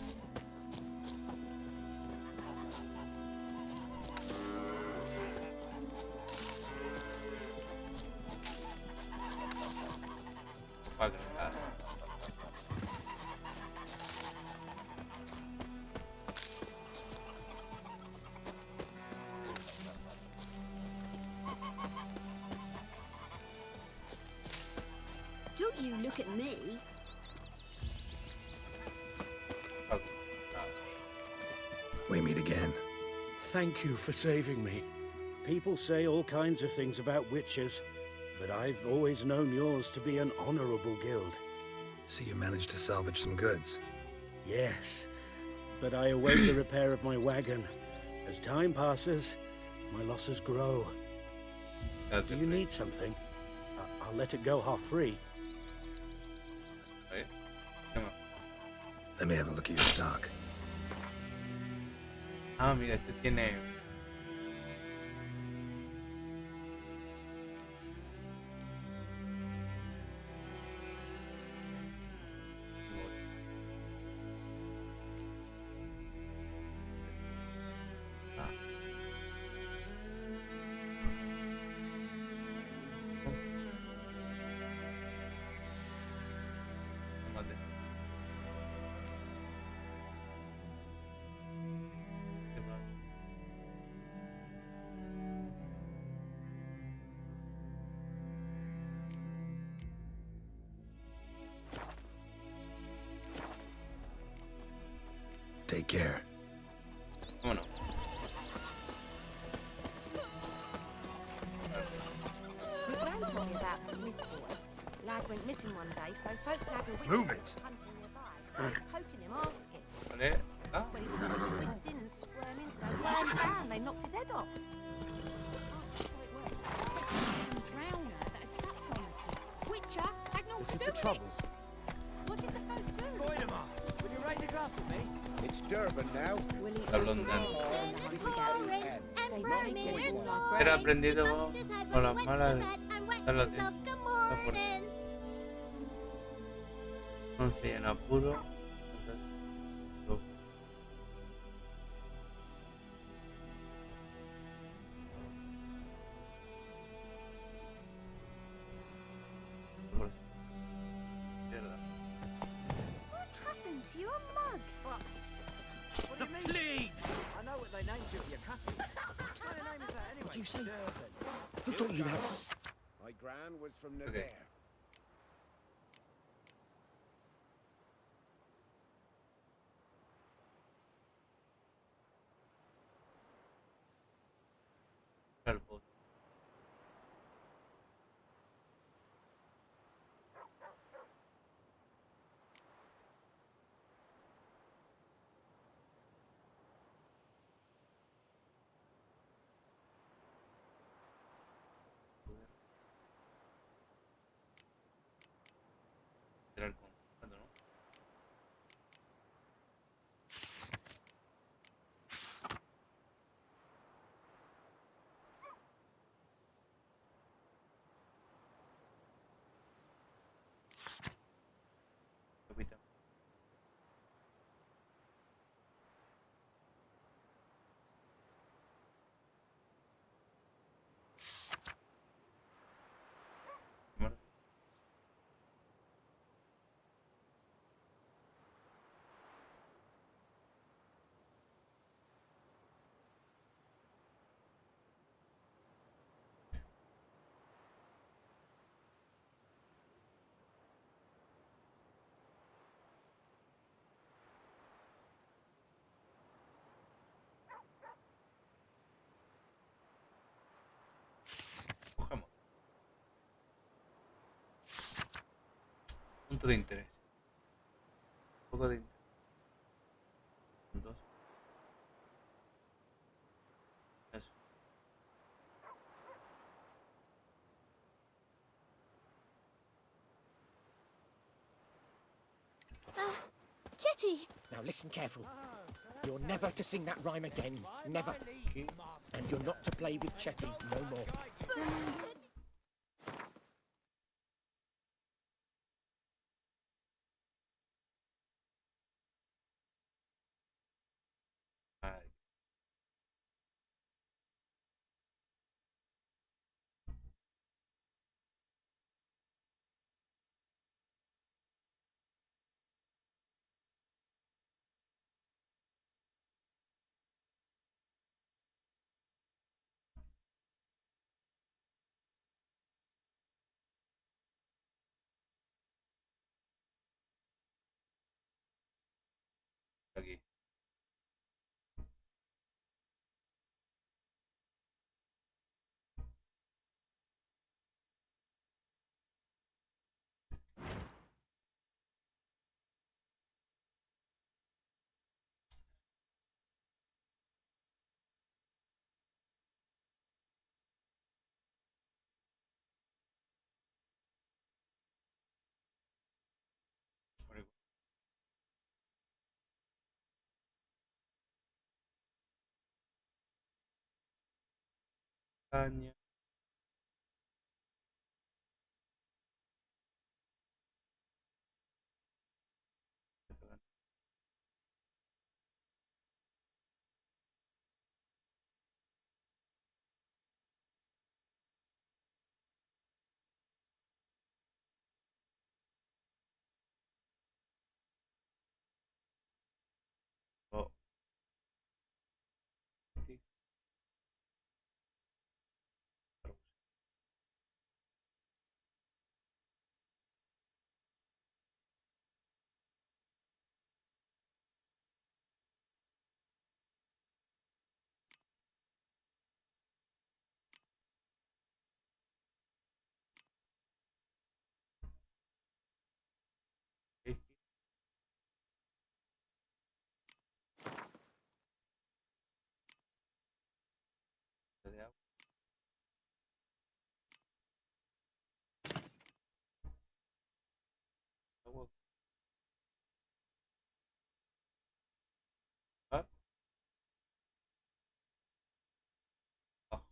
Don't you look at me. We meet again. Thank you for saving me. People say all kinds of things about witches, but I've always known yours to be an honorable guild. So you managed to salvage some goods? Yes, but I await the repair of my wagon. As time passes, my losses grow. Do you need something? I'll I'll let it go half-free. Ahí. ¿Qué más? Let me have a look at your stock. Ah, mira, este tiene... Ah. Tómate. ¿Qué más? Take care. Vámonos. My gran told me about the Smith boy. Lad went missing one day, so folk nabbed a witch Move it. hunting nearby, started poking him, asking. Vale. Ah. When he started twisting and squirming, so bam, they knocked his head off. Some drowner that had sapped on the kid. Witcher had naught to do with trouble. it. What did the folk do? Goidemar, will you raise a glass with me? It's Durban now. La blonda. Era aprendido con las malas. No se en apuro. What happened to your mug? What do you mean? Plague! I know what they named you if you're cutting. What kind of name is that anyway? What do you say? Durban. Who thought you'd have... My gran was from Nazaire. Claro, pues. Era el contrato, ¿no? Capitán. Bueno. Cojamos. Punto de interés. Un poco de interés. Dos. Eso. Jetty! Now listen careful. You're never to sing that rhyme again. Never. And you're not to play with Chetty no more. Ay. Caña. Oh. Sí. De agua. Agua. Ah. Abajo.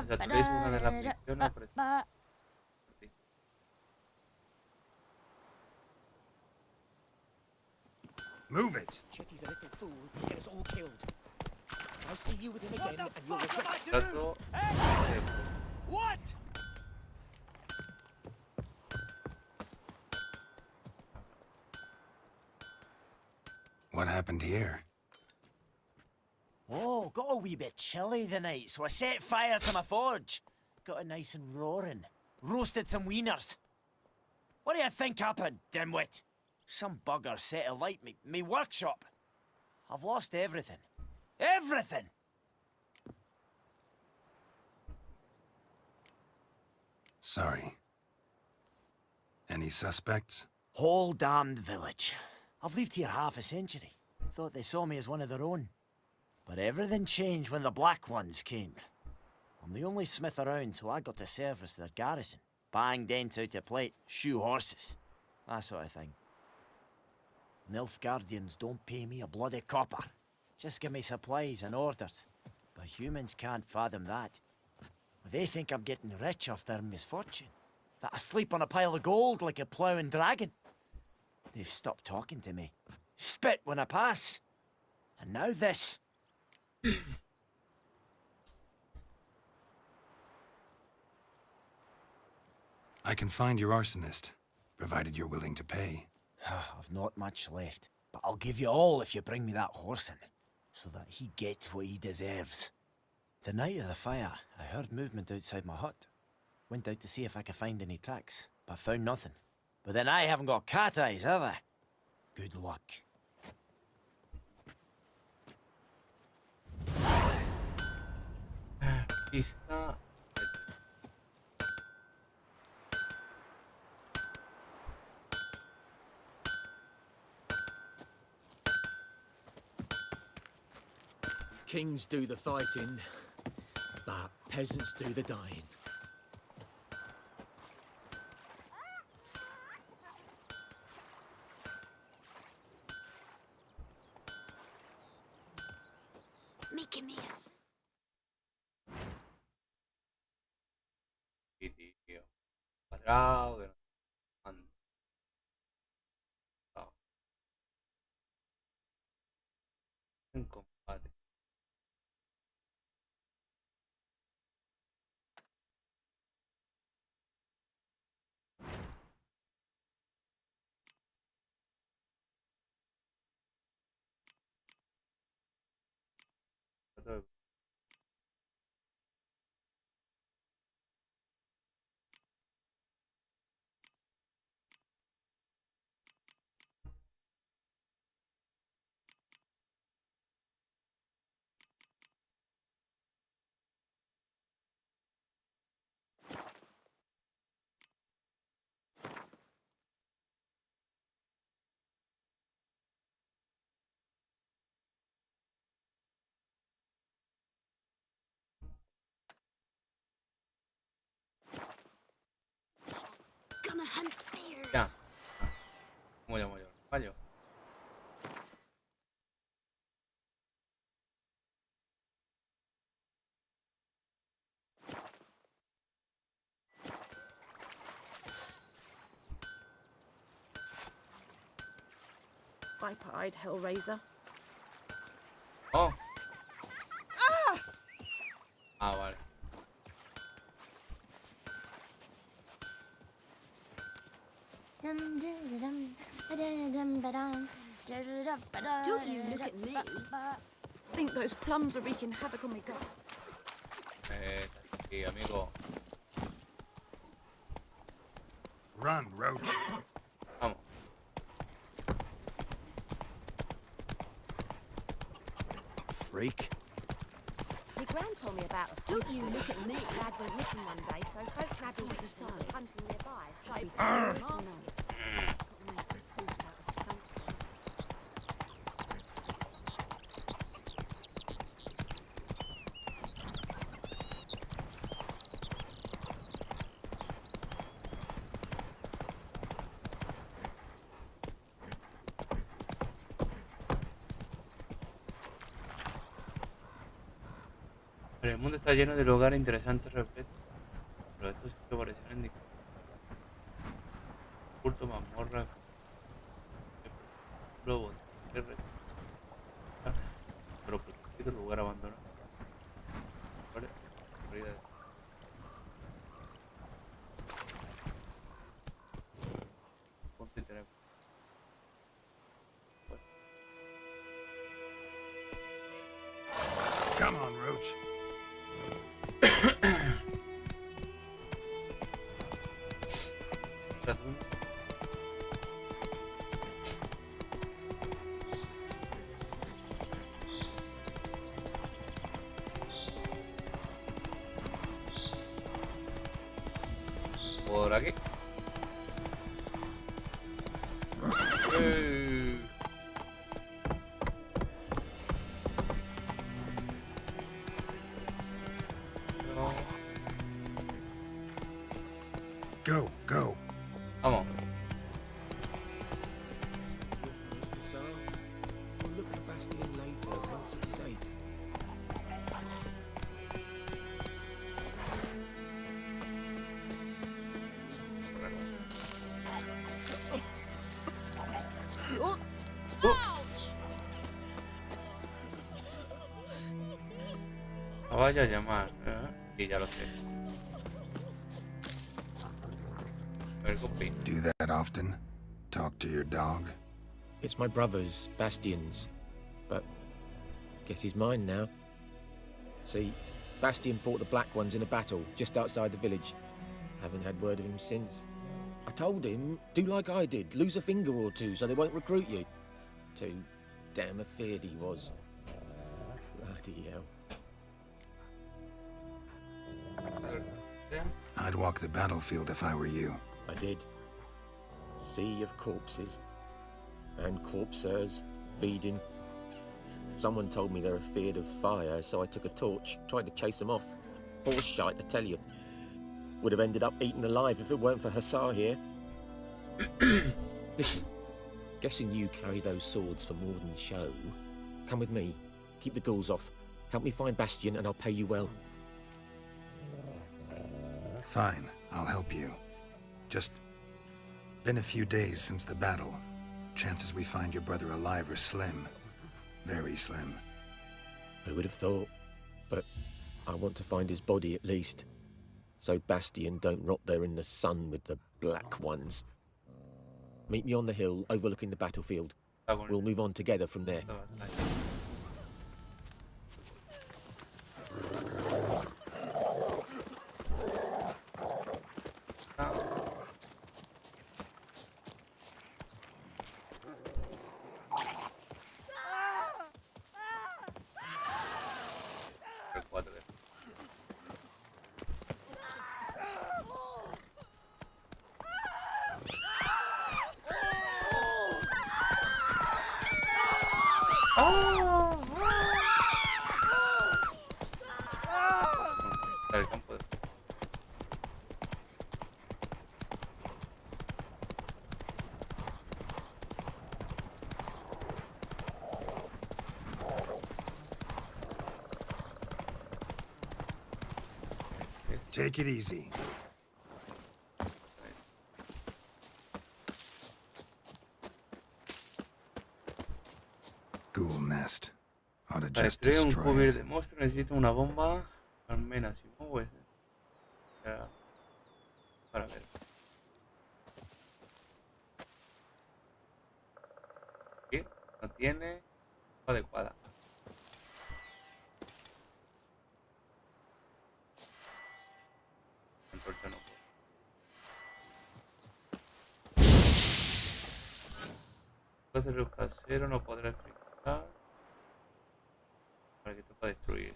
Desactivéis una de las misiones. Move it! Chetty's a little fool to get us all killed. I'll see you with him again, and you'll regret it. Trato. What? What happened here? Oh, got a wee bit chilly the night, so I set fire to my forge. Got it nice and roaring. Roasted some wieners. What do you think happened, dimwit? Some bugger set alight me workshop. I've lost everything. Everything! Sorry. Any suspects? Whole damned village. I've lived here half a century. Thought they saw me as one of their own. But everything changed when the Black Ones came. I'm the only smith around, so I got to service their garrison. Bang dents out of plate, shoe horses. That sort of thing. Nilfgaardians don't pay me a bloody copper. Just give me supplies and orders. But humans can't fathom that. They think I'm getting rich off their misfortune. That I sleep on a pile of gold like a ploughing dragon. They've stopped talking to me. Spit when I pass. And now this. I can find your arsonist, provided you're willing to pay. I've not much left, but I'll give you all if you bring me that horse in, so that he gets what he deserves. The night of the fire, I heard movement outside my hut. Went out to see if I could find any tracks, but found nothing. But then I haven't got cat eyes, have I? Good luck. Pista. Kings do the fighting, but peasants do the dying. Mickey Mouse. Tío. Cuadrado. Que no. Ah. En combate. Ya. ¿Cómo llamo yo? Fallo. Viper-eyed Hellraiser. Oh. Vale. Don't you look at me. Think those plums are wreaking havoc on my gut. Sí, amigo. Run, Roach. Vamos. Freak. My gran told me about a Don't you look at me. Lad went missing one day, so folk naddled with the sun, hunting nearby, started putting him El mundo está lleno de lugares interesantes respecto. Pero estos sí que parecen indicar. Culto, mazmorra. Lobo. Pero protegido, lugar abandonado. Vale. Punto interés. Come on, Roach. Por aquí. No. Go. Vamos. So, we'll look for Bastion later once it's safe. No vaya a llamar, y ya lo sé. Do that often? Talk to your dog? It's my brother's, Bastion's, but guess he's mine now. See, Bastion fought the Black Ones in a battle just outside the village. Haven't had word of him since. I told him, do like I did, lose a finger or two so they won't recruit you. Too damn afeard he was. Bloody hell. I'd walk the battlefield if I were you. I did. Sea of corpses. And corpsers feeding. Someone told me they're afeard of fire, so I took a torch, tried to chase them off. Horse shite, I tell you. Would have ended up eaten alive if it weren't for Hussar here. Listen, guessing you carry those swords for more than show. Come with me. Keep the ghouls off. Help me find Bastion and I'll pay you well. Fine, I'll help you. Just been a few days since the battle. Chances we find your brother alive are slim. Very slim. Who would have thought? But I want to find his body at least. So Bastion don't rot there in the sun with the Black Ones. Meet me on the hill overlooking the battlefield. We'll move on together from there. Take it easy. Ghoul nest. Ought to Para just destruir un destroy cubrir it. de monstruo necesito una bomba. Al menos si muevo ese. Para ver. ¿Qué? No tiene adecuada. Antorcha no puedo. Entonces el casero no podrá explicar para que toca destruir.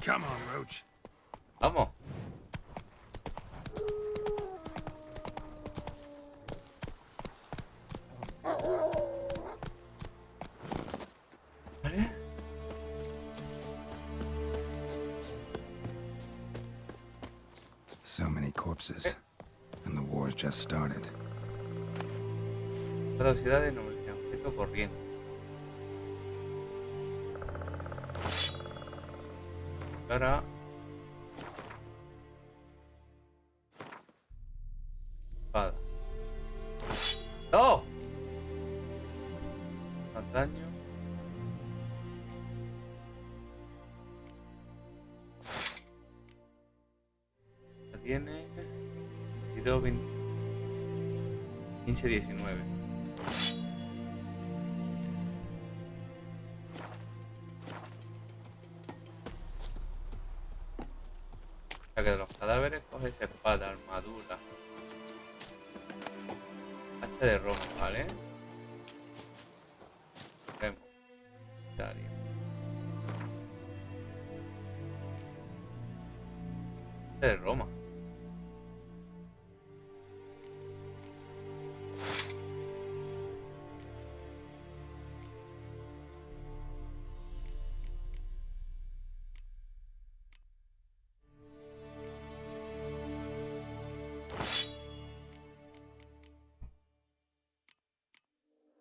Come on, Roach. Vamos. ¿Vale? So many corpses. And the war's just started. Velocidad de objeto corriendo. Ahora. Espada. ¡No! Más daño. La tiene 22, 20, 15, 19. O sea que de los cadáveres coge esa espada, armadura. Hacha de rojo, ¿vale? Vemos. Dario. Hacha de Roma.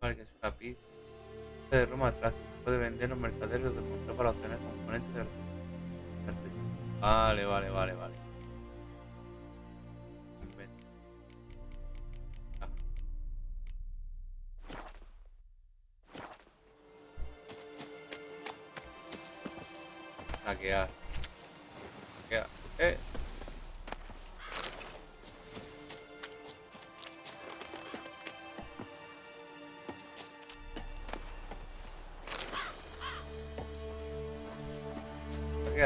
Vale, que es una pista. De Roma atrás se puede vender en los mercaderes del montón para obtener componentes de artesano. Vale, vale, vale, vale. Ah. Saquear. Saquear.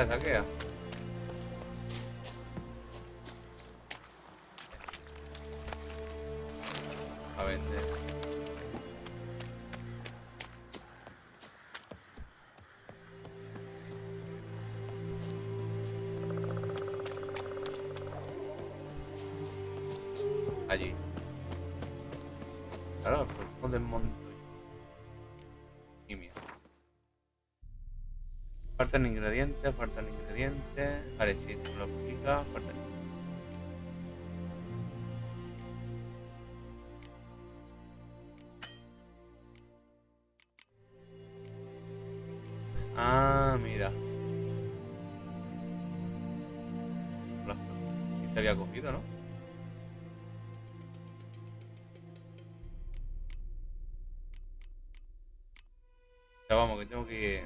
Saquea. A vender. Allí. Claro, pues desmonto. Y mira. Faltan ingredientes. Vale, sí, tú lo explicas. Faltan. Ah, mira. Y se había cogido, ¿no? Ya vamos, que tengo que...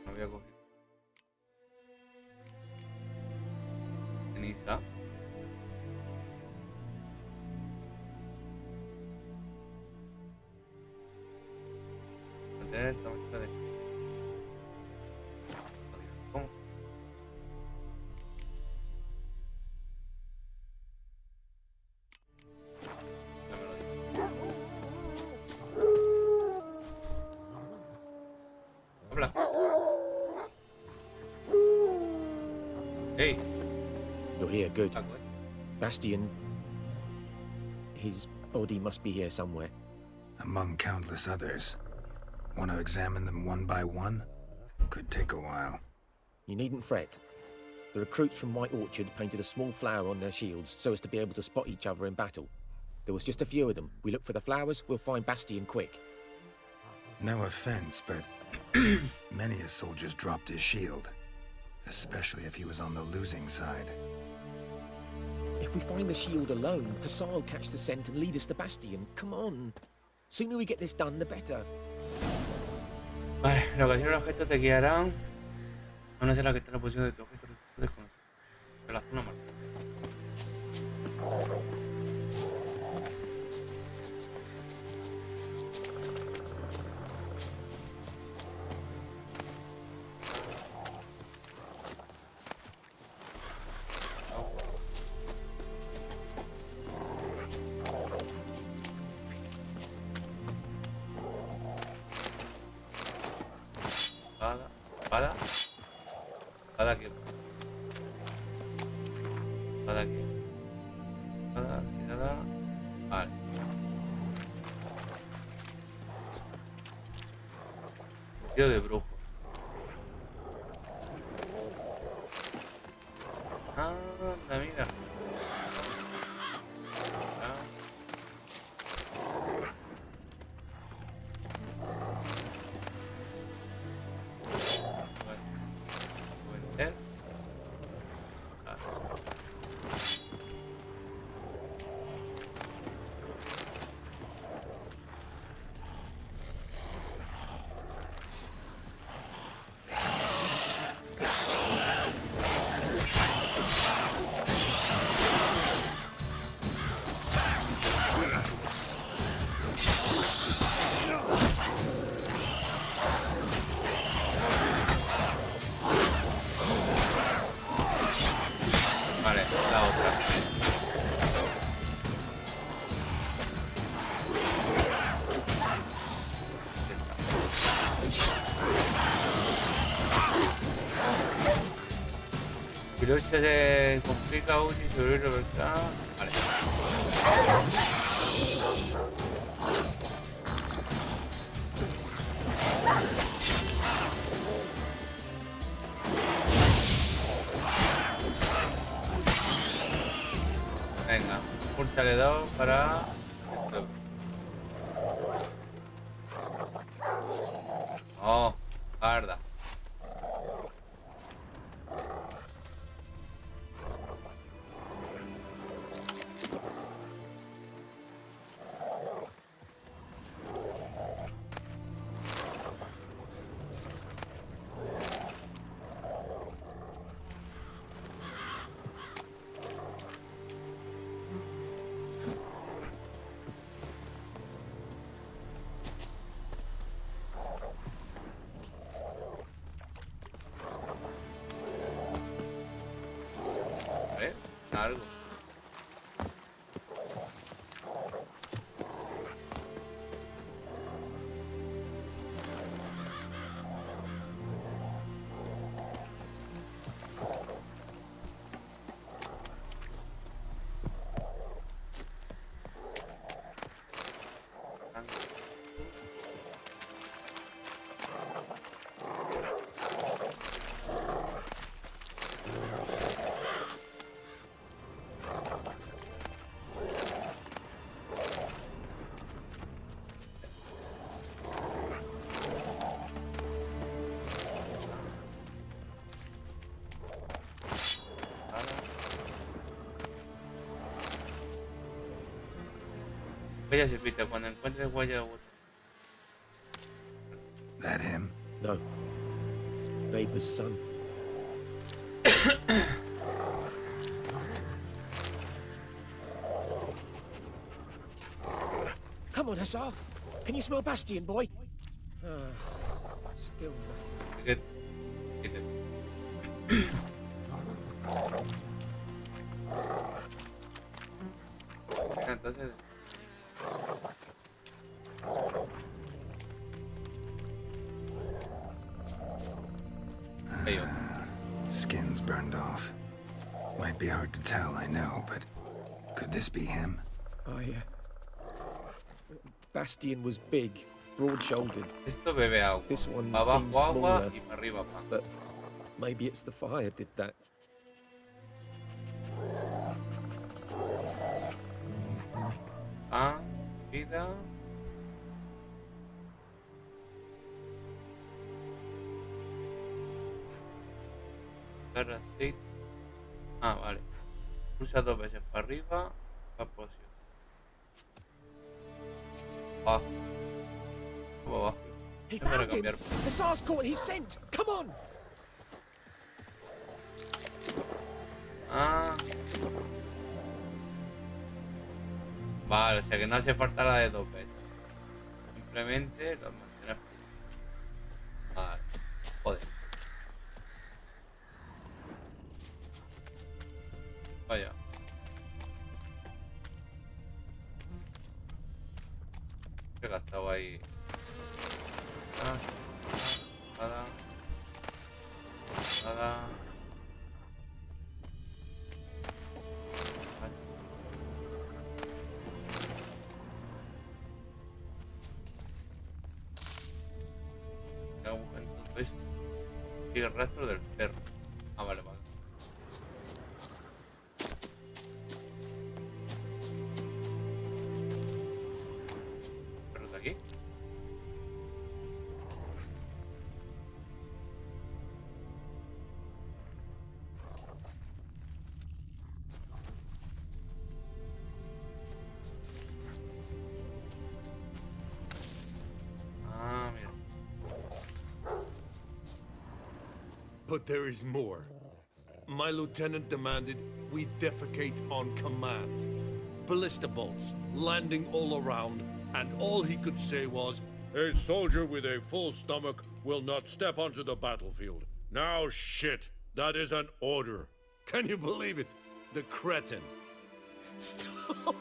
No había cogido. Ceniza. Mantener esta mezcla de... ¿Cómo? Hey. You're here, good. Bastian... His body must be here somewhere. Among countless others. Want to examine them one by one? Could take a while. You needn't fret. The recruits from White Orchard painted a small flower on their shields so as to be able to spot each other in battle. There was just a few of them. We look for the flowers, we'll find Bastian quick. No offense, but many a soldier's dropped his shield. Especially if he was on the losing side. If we find the shield alone, Hussar will catch the scent and lead us to Bastian. Come on. Sooner we get this done, the better. Vale, localizar objetos te guiarán a una sala que está en la posición de tu objeto desconocido. De la zona marcada. Espada aquí. Espada aquí. Espada, sin nada. Vale. Tío de brujo. Anda, mira. Si la lucha se complica, útil y sobre libertad. Vale. Venga, pulsale 2 para... Oh, guarda. Algo. Huella serpita, cuando encuentres huella u That him? No. Neighbor's son. Come on, Hussar. Can you smell Bastian, boy? Still nothing. Entonces... Skin's burned off. Might be hard to tell, I know, but could this be him? Bastian was big, broad-shouldered. Esto bebe agua. This one Pa' seems abajo agua smaller, y para arriba pan. but maybe it's the fire did that. Pan, vida. Aceite. Ah, vale. Pulsa 2 veces para arriba. La poción. Abajo. Como abajo. He Déjame found him! cambiar. The SARS caught his scent! Come on! Ah. Vale, o sea que no hace falta la de 2 veces. Simplemente lo almacenas. Vale. Joder. Vaya. He gastado ahí. Nada. Todo esto. Sigue el rastro del perro. Ah, vale, vale. ¿Perro está aquí? Ah, mira. But there is more. My lieutenant demanded we defecate on command. Ballista bolts, landing all around, and all he could say was, "A soldier with a full stomach will not step onto the battlefield." Now shit, that is an order. Can you believe it? The cretin. Stop!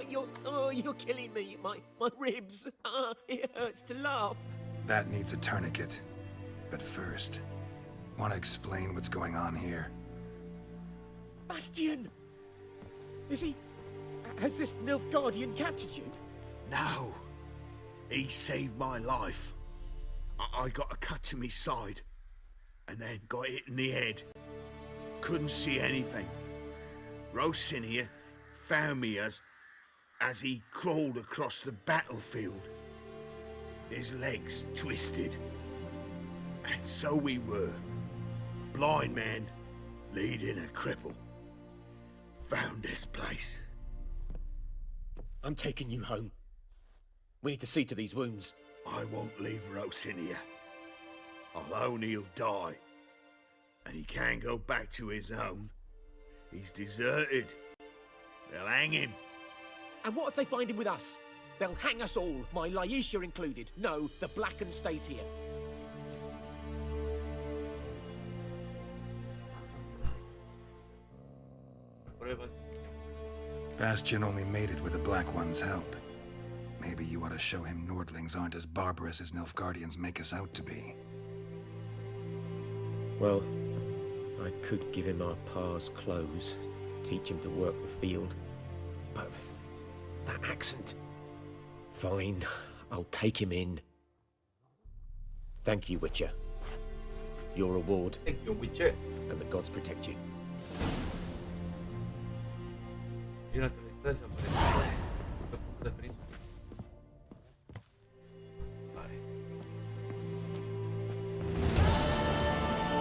You're killing me. My ribs. It hurts to laugh. That needs a tourniquet. But first, want to explain what's going on here? Bastian! Is he... Has this Nilfgaardian captured you? No. He saved my life. I got a cut to my side, and then got hit in the head. Couldn't see anything. Rosinia found me as he crawled across the battlefield. His legs twisted. And so we were. Blind man leading a cripple. Found this place. I'm taking you home. We need to see to these wounds. I won't leave Rosinia. Alone he'll die. And he can't go back to his own. He's deserted. They'll hang him. And what if they find him with us? They'll hang us all, my Laisha included. No, the Blacken stays here. Bastian only made it with the Black One's help. Maybe you ought to show him Nordlings aren't as barbarous as Nilfgaardians make us out to be. Well, I could give him our pa's clothes, teach him to work the field. But that accent... Fine, I'll take him in. Thank you, Wicher. Your reward. Thank you, Wicher. And the gods protect you. Y una turista desaparece. Los puntos de prisa. Vale.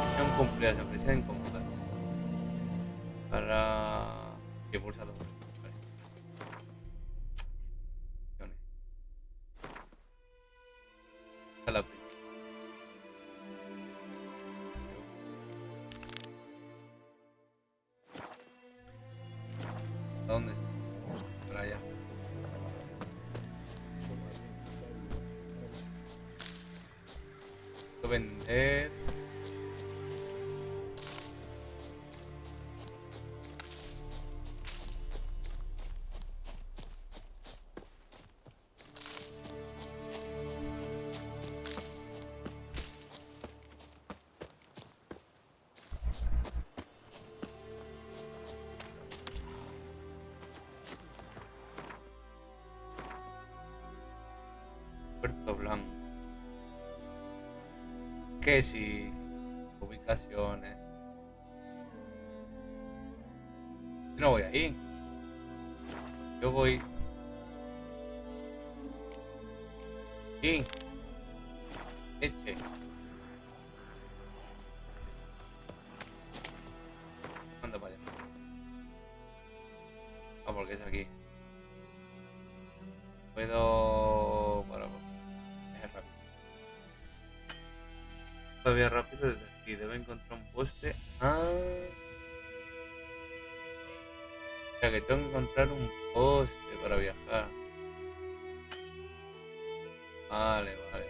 Misión cumplida, se aprecia encontrar. Para... ¿Qué pulsador? Vale. Misiones. A la prisa. ¿Dónde está? Por allá. Puedo vender. Frío Blanco. Que sí, ubicaciones. Yo no voy ahí. Yo voy. Sí. Eche. Anda para allá. Ah, porque es aquí. Puedo. Para. Es rápido. Todavía rápido desde aquí. Debo encontrar un poste. Ah. O sea que tengo que encontrar un poste para viajar. Vale, vale, vale.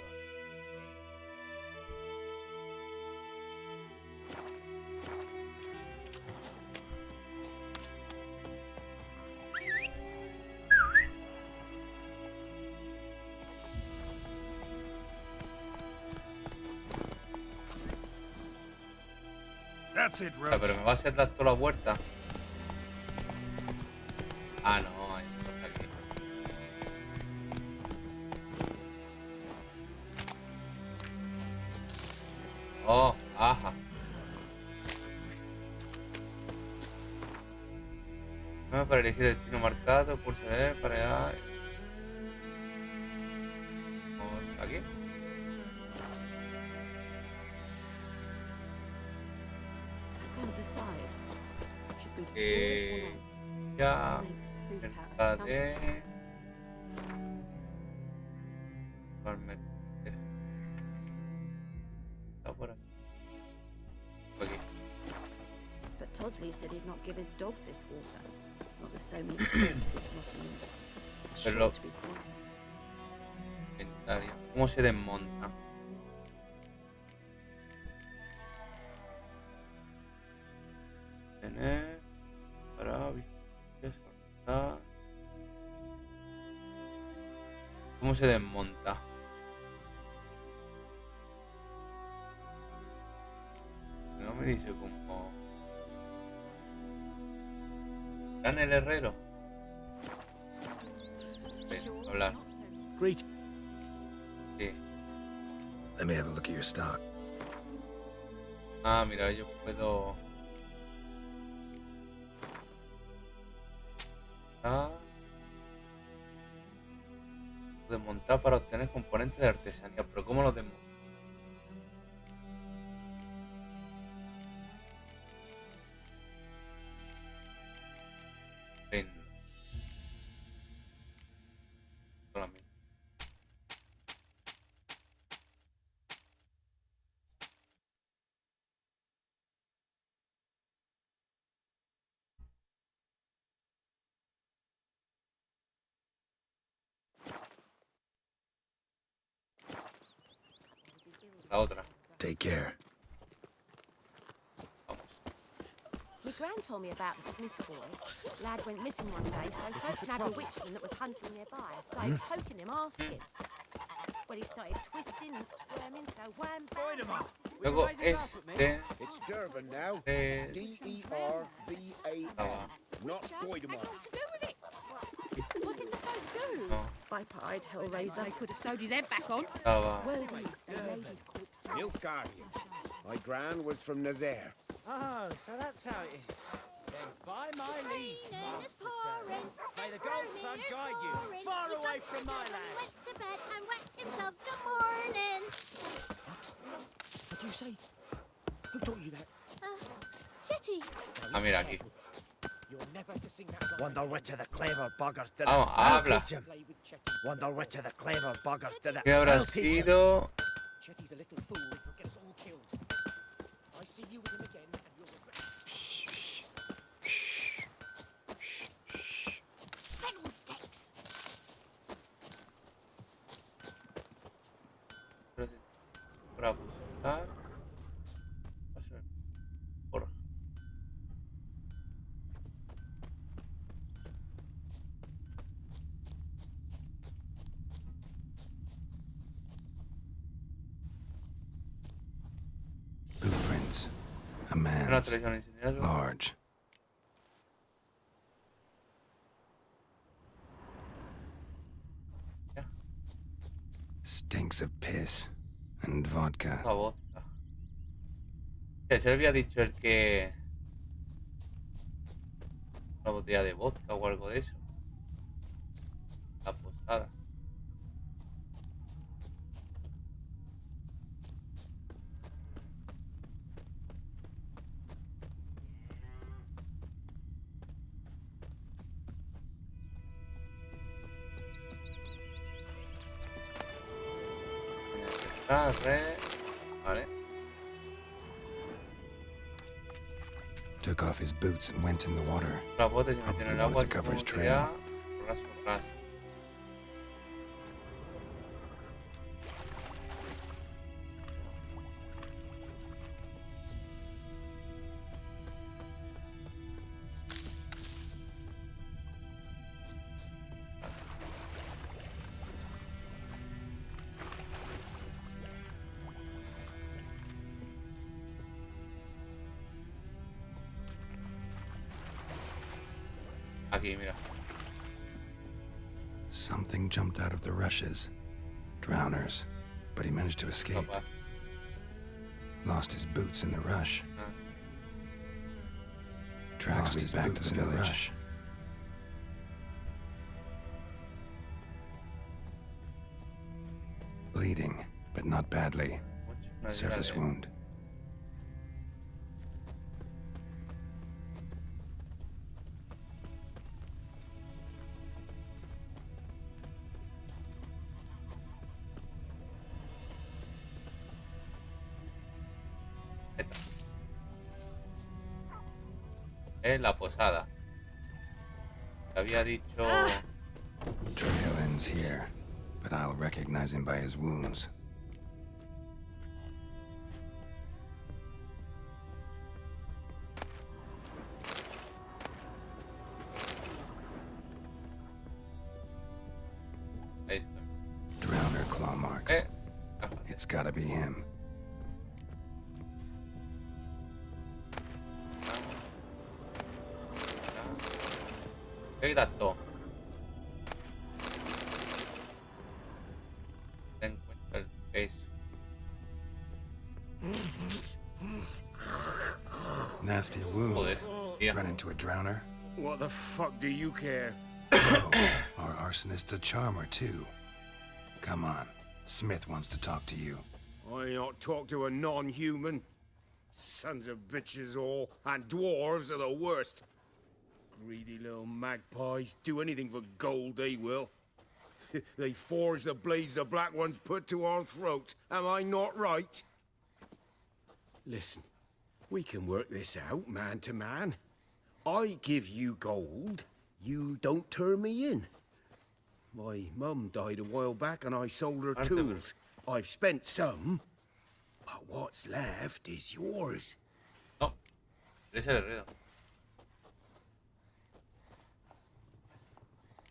That's it, Ah, pero me va a hacer dar toda la vuelta. Ah, no, hay cosa aquí. Oh, ajá. No, para elegir el destino marcado, pulsar para allá. Vamos aquí. Ya. Cerca de. Está por aquí. Aquí. But Tosley said he'd not give his dog this water. Not with so many corpses rotting in it. Pero Sure to be poison. Inventario. ¿Cómo se desmonta? Tener para soltar. ¿Cómo se desmonta? No me dice cómo. ¿Está en el herrero? Ven, hablar. Great. Sí. Let me have a look at your stock. Ah, mira, yo puedo. Desmontar para obtener componentes de artesanía, pero ¿cómo lo desmonto? Ven. Solamente. La otra. Take care. My gran told me about the Smith's boy. Lad went missing one day, so folk nabbed a witchman that was hunting nearby and started poking him, asking. Well, he started twisting and squirming, so wham, bam. Luego este. It's Dervan now. Eh, D-E-R-V-A-N. Not Boydemar. What to do with it? What did the folk do? no, Bipide, Hellraiser. They could have sewed his head back on. estaba. Word is, they laid his corpse to rest. Nilfgaardian. My gran was from Nazaire. Oh, so that's how it is. Then by my leave, Master Dervan. May the gold sun guide you far away from my land. Went to bed and wet himself good morning. What do you say? Who taught you that? Chetty. Ah, mira aquí. You're never to sing that. Wonder which of the clever buggers did it. Vamos, I'll habla. teach him. Wonder which of the clever buggers did it. ¿Qué habrá I'll teach him. sido? Chetty's a little fool. He'll get us all killed. I see you with him again, and you'll regret Fiddlesticks. Para buscar. Por. Blueprints. A Una man's. tradición incendiaria. Large. stinks of piss and vodka. La vodka. Se había dicho el que... Una botella de vodka o algo de eso. La posada. Vale. Took off his boots and went in the water. La bota y metió en el agua to cover his como trail. ras o ras. Aquí, mira. Something jumped out of the rushes. Drowners. But he managed to escape. Lost his boots in the rush. Tracks lead back to the village. Bleeding, but not badly. Surface wound. La posada. Te había dicho... Trail ends here, but I'll recognize him by his wounds. Ahí está. Drowner claw marks. It's gotta be him. Directo. Se encuentra el pez. Nasty wound. Joder, Run into a drowner. What the fuck do you care? Oh, our arsonist's a charmer too. Come on, Smith wants to talk to you. I ain't not talk to a non-human. Sons of bitches all, and dwarves are the worst. Greedy little magpies. Do anything for gold, they will. They forge the blades the black ones put to our throats. Am I not right? Listen, we can work this out, man to man. I give you gold, you don't turn me in. My mum died a while back and I sold her tools. I've spent some, but what's left is yours. No, eres el herrero.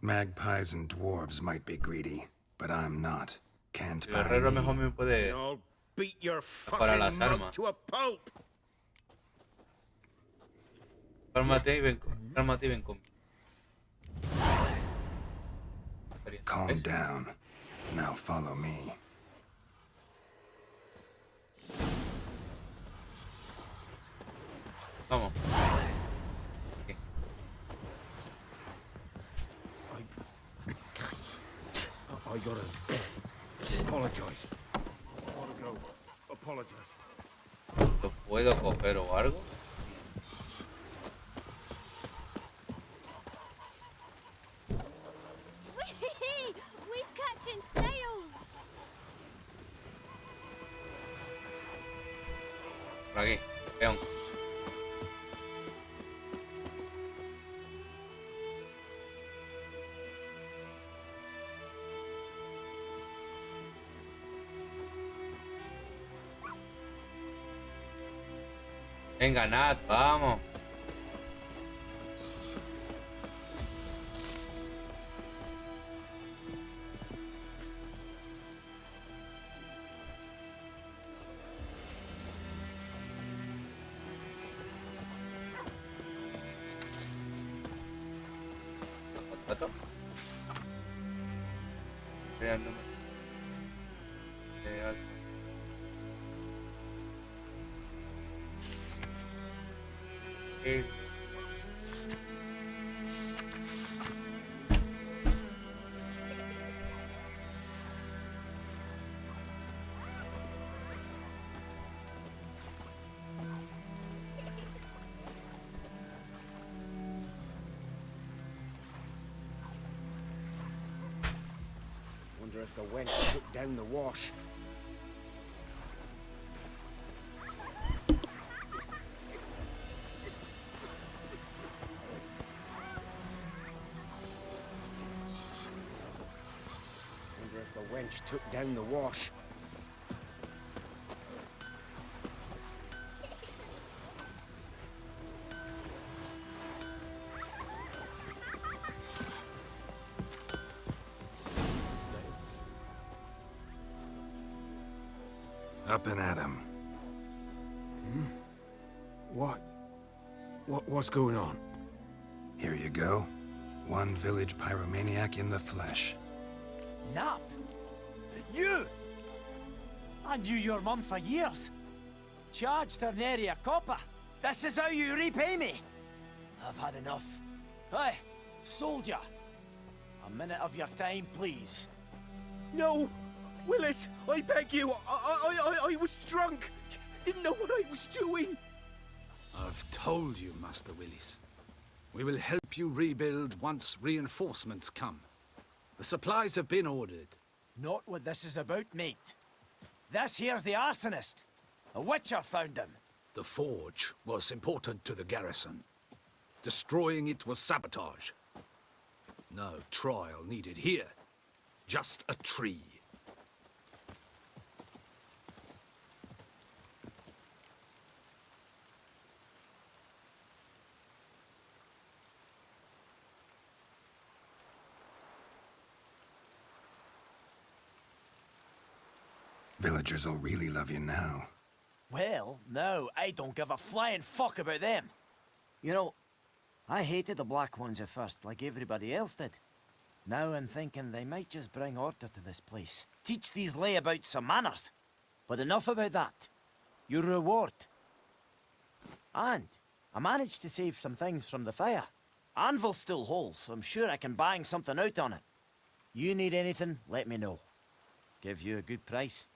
Magpies and dwarves might be greedy, but I'm not. Can't El buy herrero me. mejor me puede I'll beat your para fucking las mug armas. to a pulp. Cálmate y ven conmigo. Calm down. Now follow me. Vamos. I gotta apologize. Gotta go. Apologize. ¿Lo puedo coger o algo? We's catching snails. Por aquí, peón. Venga, Nat, vamos. algo. Wonder if the wench took down the wash. Wonder if the wench took down the wash. Up and at 'em. What's going on? Here you go. One village pyromaniac in the flesh. Nap? You? I knew your mum for years. Charged her nary a copper. This is how you repay me. I've had enough. Hey, soldier. A minute of your time, please. No! Willis, I beg you. I was drunk. Didn't know what I was doing. I've told you, Master Willis. We will help you rebuild once reinforcements come. The supplies have been ordered. Not what this is about, mate. This here's the arsonist. A Wicher found him. The forge was important to the garrison. Destroying it was sabotage. No trial needed here. Just a tree. Villagers will really love you now. Well, no, I don't give a flying fuck about them. You know, I hated the Black Ones at first, like everybody else did. Now I'm thinking they might just bring order to this place. Teach these layabouts some manners. But enough about that. Your reward. And I managed to save some things from the fire. Anvil's still whole, so I'm sure I can bang something out on it. You need anything, let me know. Give you a good price.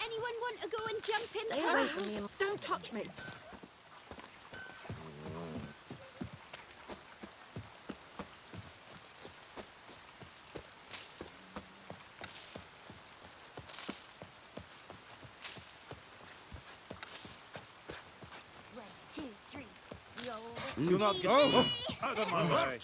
Anyone want to go and jump in? Stay away from me. Don't touch me. One, two, three. Roll. Do not go out of my way.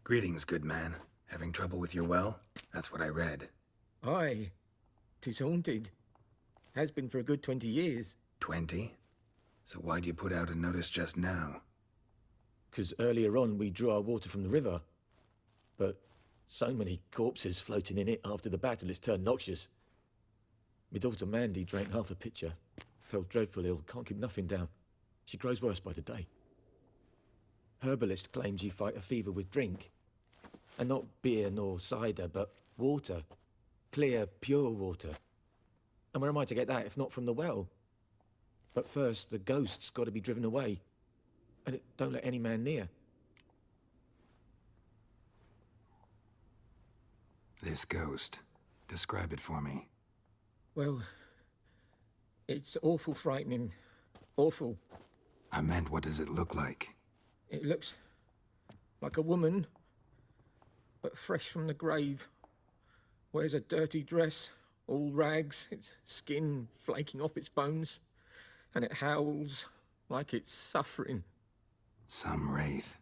Greetings, good man. Having trouble with your well? That's what I read. Aye. 'Tis haunted. Has been for a good 20 years. 20? So why'd you put out a notice just now? because earlier on we drew our water from the river. But so many corpses floating in it after the battle, it's turned noxious. My daughter Mandy drank half a pitcher, fell dreadful ill, can't keep nothing down. She grows worse by the day. Herbalist claims you fight a fever with drink. And not beer nor cider, but water. Clear, pure water. And where am I to get that if not from the well? But first, the ghost's got to be driven away. And it don't let any man near. This ghost. Describe it for me. Well, it's awful frightening. Awful. I meant, what does it look like? It looks like a woman, but fresh from the grave. Wears a dirty dress, all rags, its skin flaking off its bones, and it howls like it's suffering. Some wraith.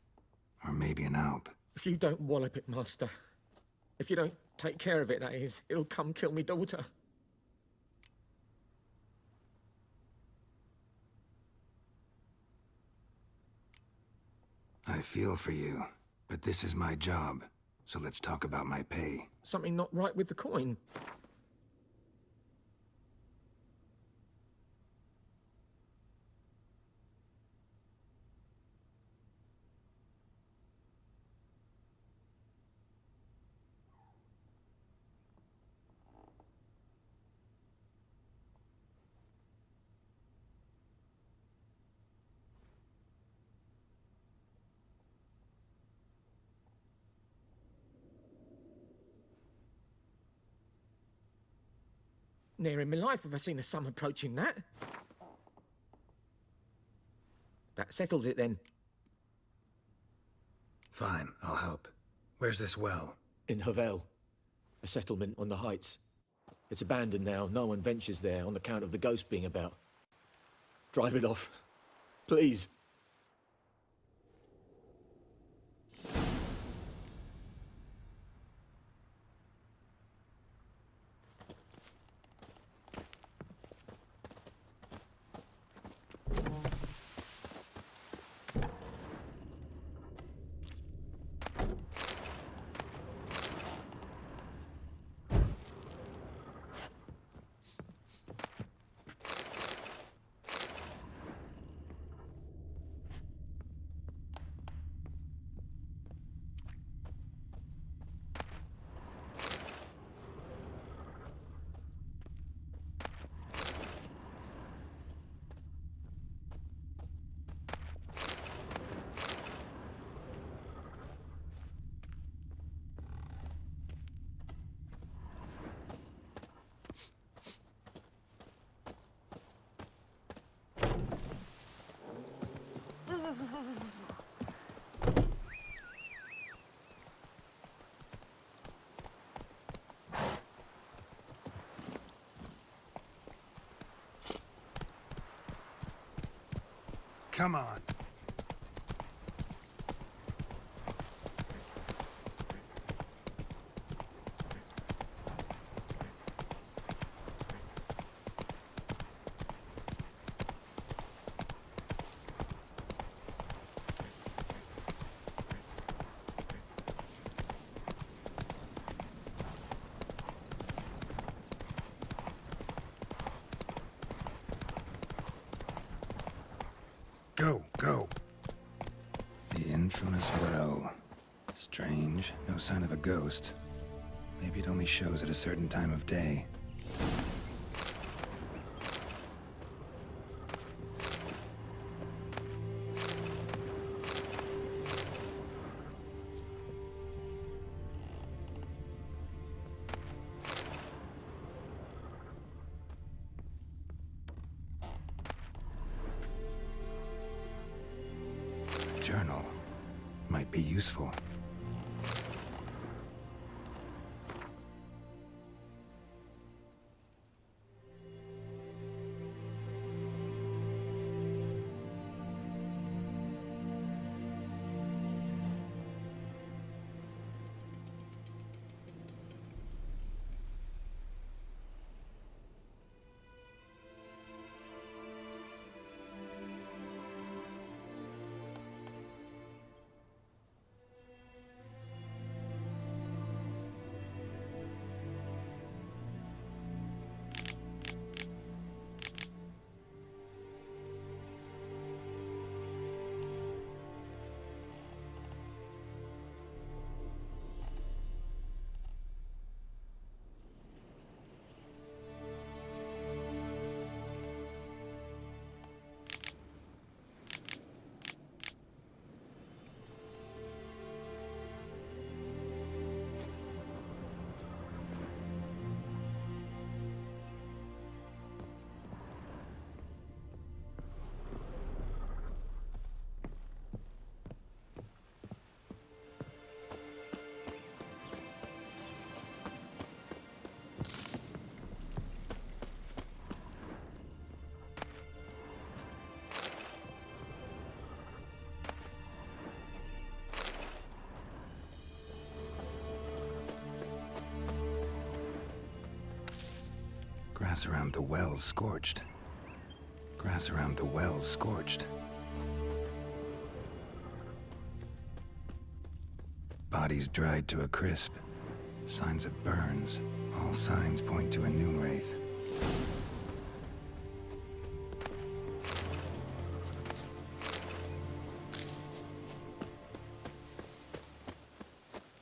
Or maybe an alp. If you don't wallop it, Master, if you don't take care of it, that is, it'll come kill me daughter. I feel for you, but this is my job, so let's talk about my pay. Something not right with the coin. Ne'er in my life have I seen a sum approaching that. That settles it then. Fine, I'll help. Where's this well? In Havel, a settlement on the heights. It's abandoned now, no one ventures there on account of the ghost being about. Drive it off, please. Come on. Go, go. The infamous well. Strange, no sign of a ghost. Maybe it only shows at a certain time of day. Journal might be useful. Grass around the well scorched. Grass around the well scorched. Bodies dried to a crisp. Signs of burns. All signs point to a noon wraith.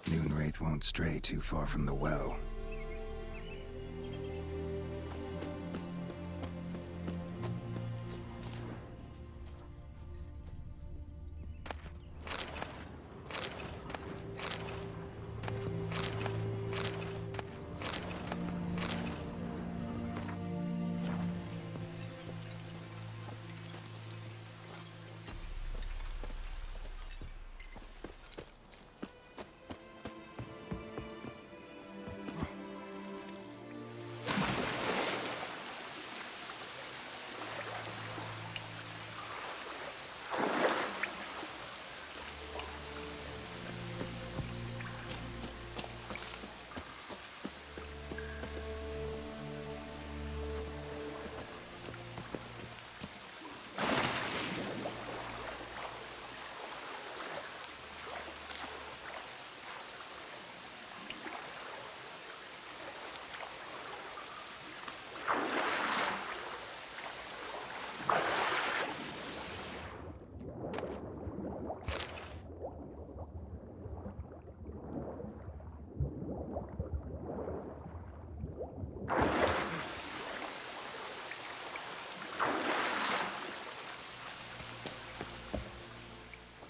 Noon wraith won't stray too far from the well.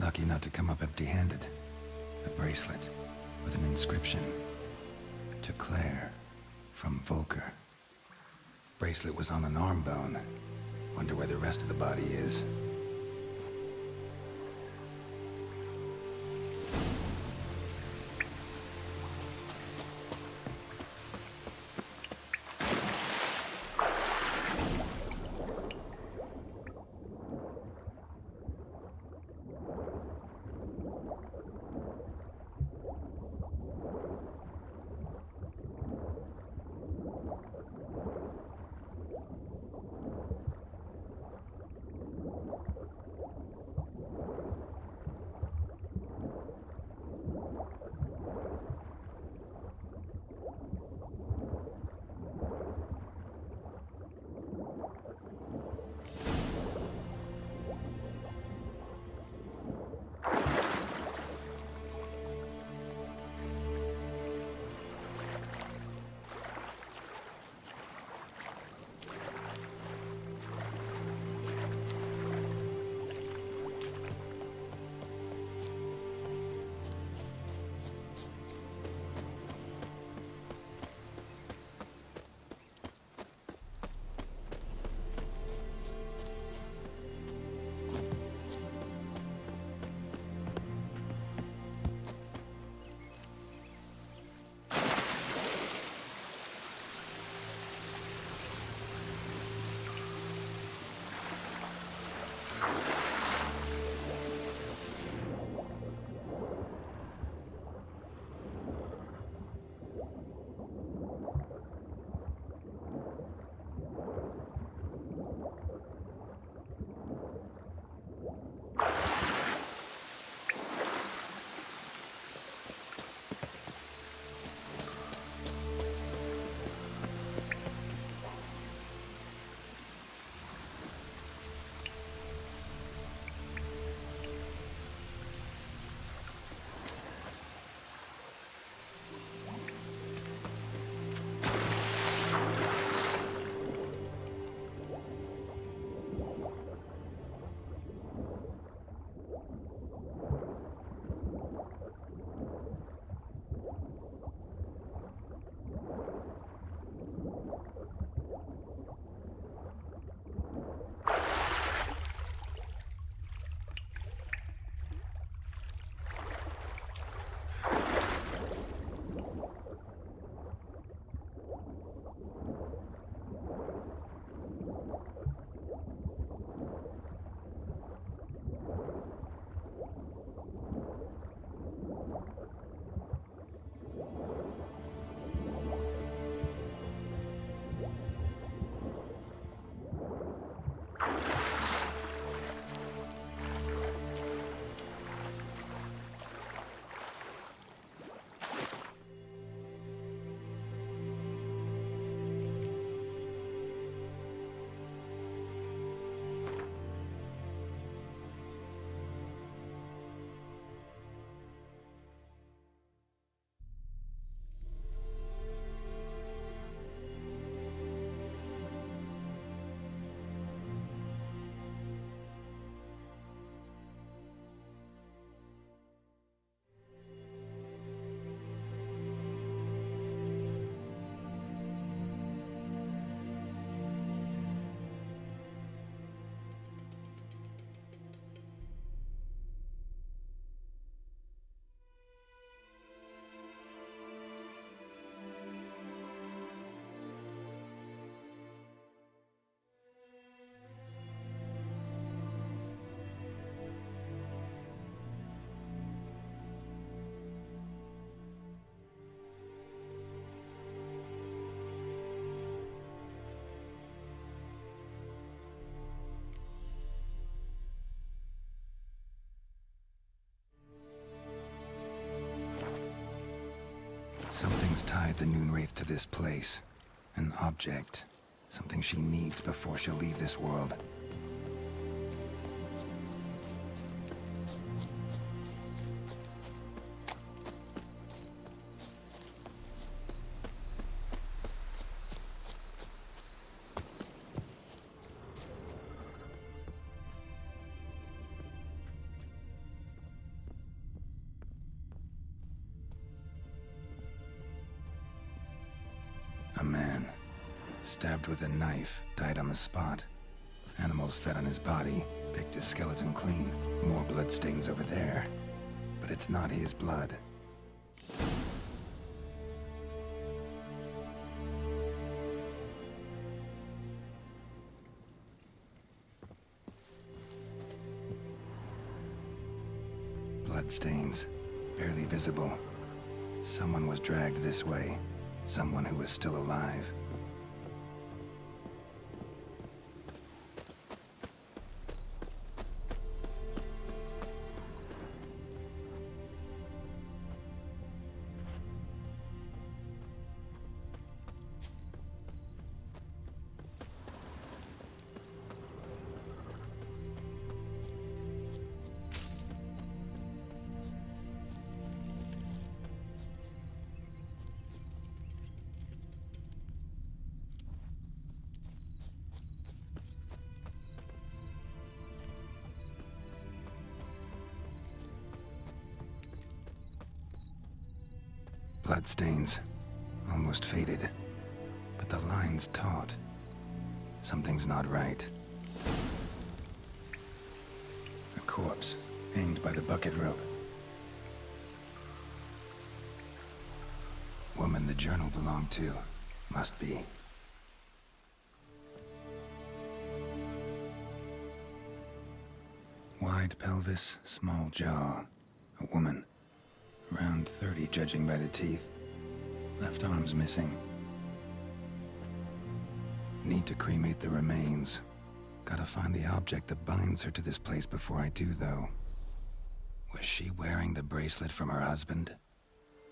Lucky not to come up empty-handed. A bracelet with an inscription. To Claire, from Volker. Bracelet was on an arm bone. Wonder where the rest of the body is. tied the Noonwraith to this place. An object. Something she needs before she'll leave this world. A man, stabbed with a knife, died on the spot. Animals fed on his body, picked his skeleton clean. More bloodstains over there. But it's not his blood. Bloodstains, barely visible. Someone was dragged this way. Someone who was still alive. Bloodstains, almost faded, but the line's taut. Something's not right. A corpse, hanged by the bucket rope. Woman the journal belonged to, must be. Wide pelvis, small jaw. A woman. Around 30, judging by the teeth. Left arm's missing. Need to cremate the remains. Gotta find the object that binds her to this place before I do, though. Was she wearing the bracelet from her husband?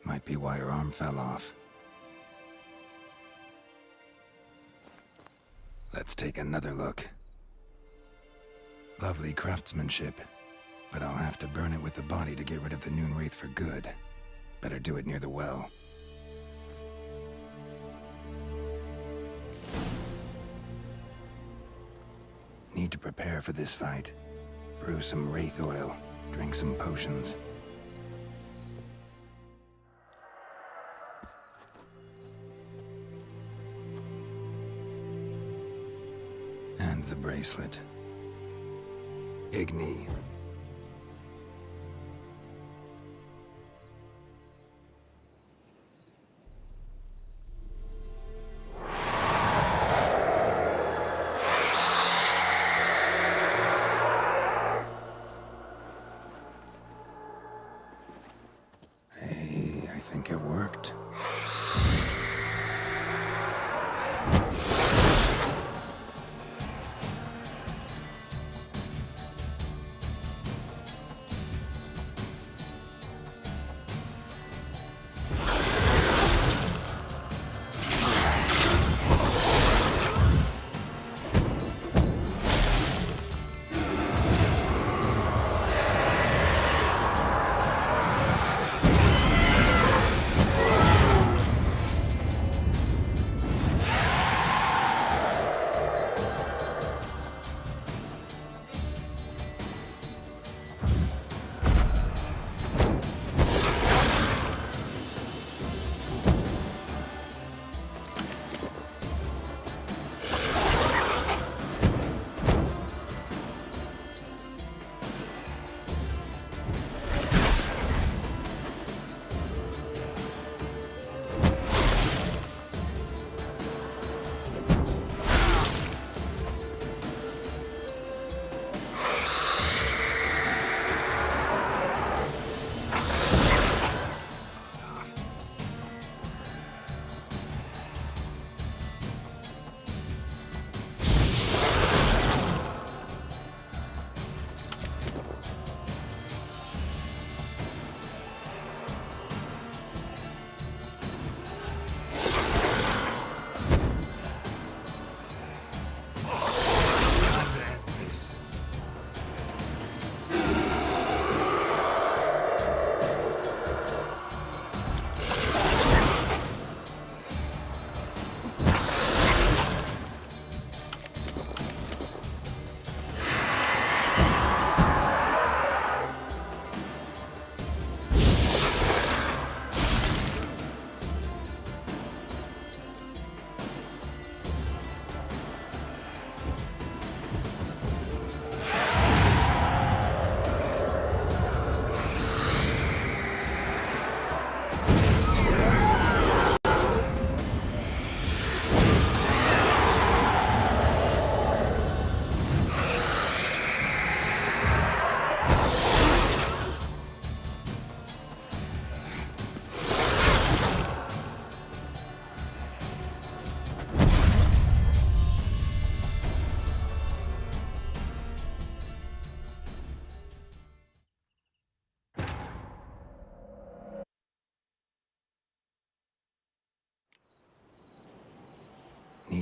Might be why her arm fell off. Let's take another look. Lovely craftsmanship. But I'll have to burn it with the body to get rid of the Noonwraith for good. Better do it near the well. Need to prepare for this fight. Brew some wraith oil. Drink some potions. And the bracelet. Igni.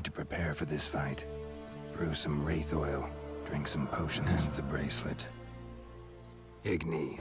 need to prepare for this fight. Brew some wraith oil, drink some potions, and the bracelet. Igni.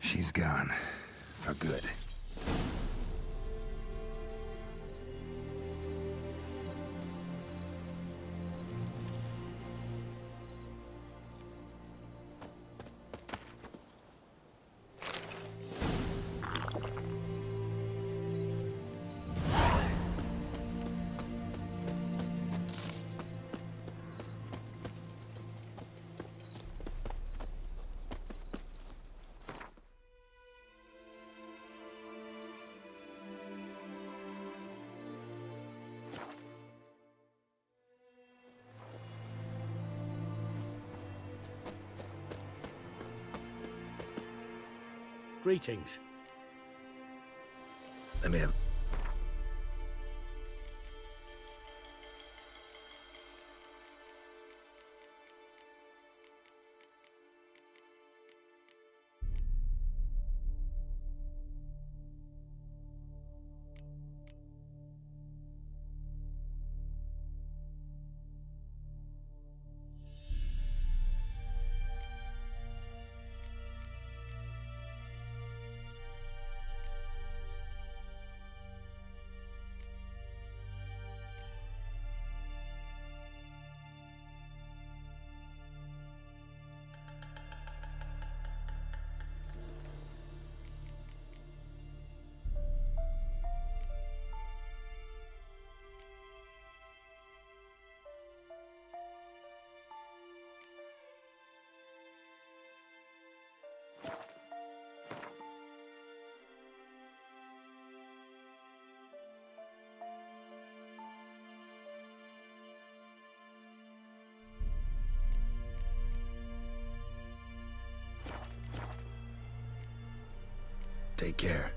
She's gone. For good. Greetings. Let me have... Take care.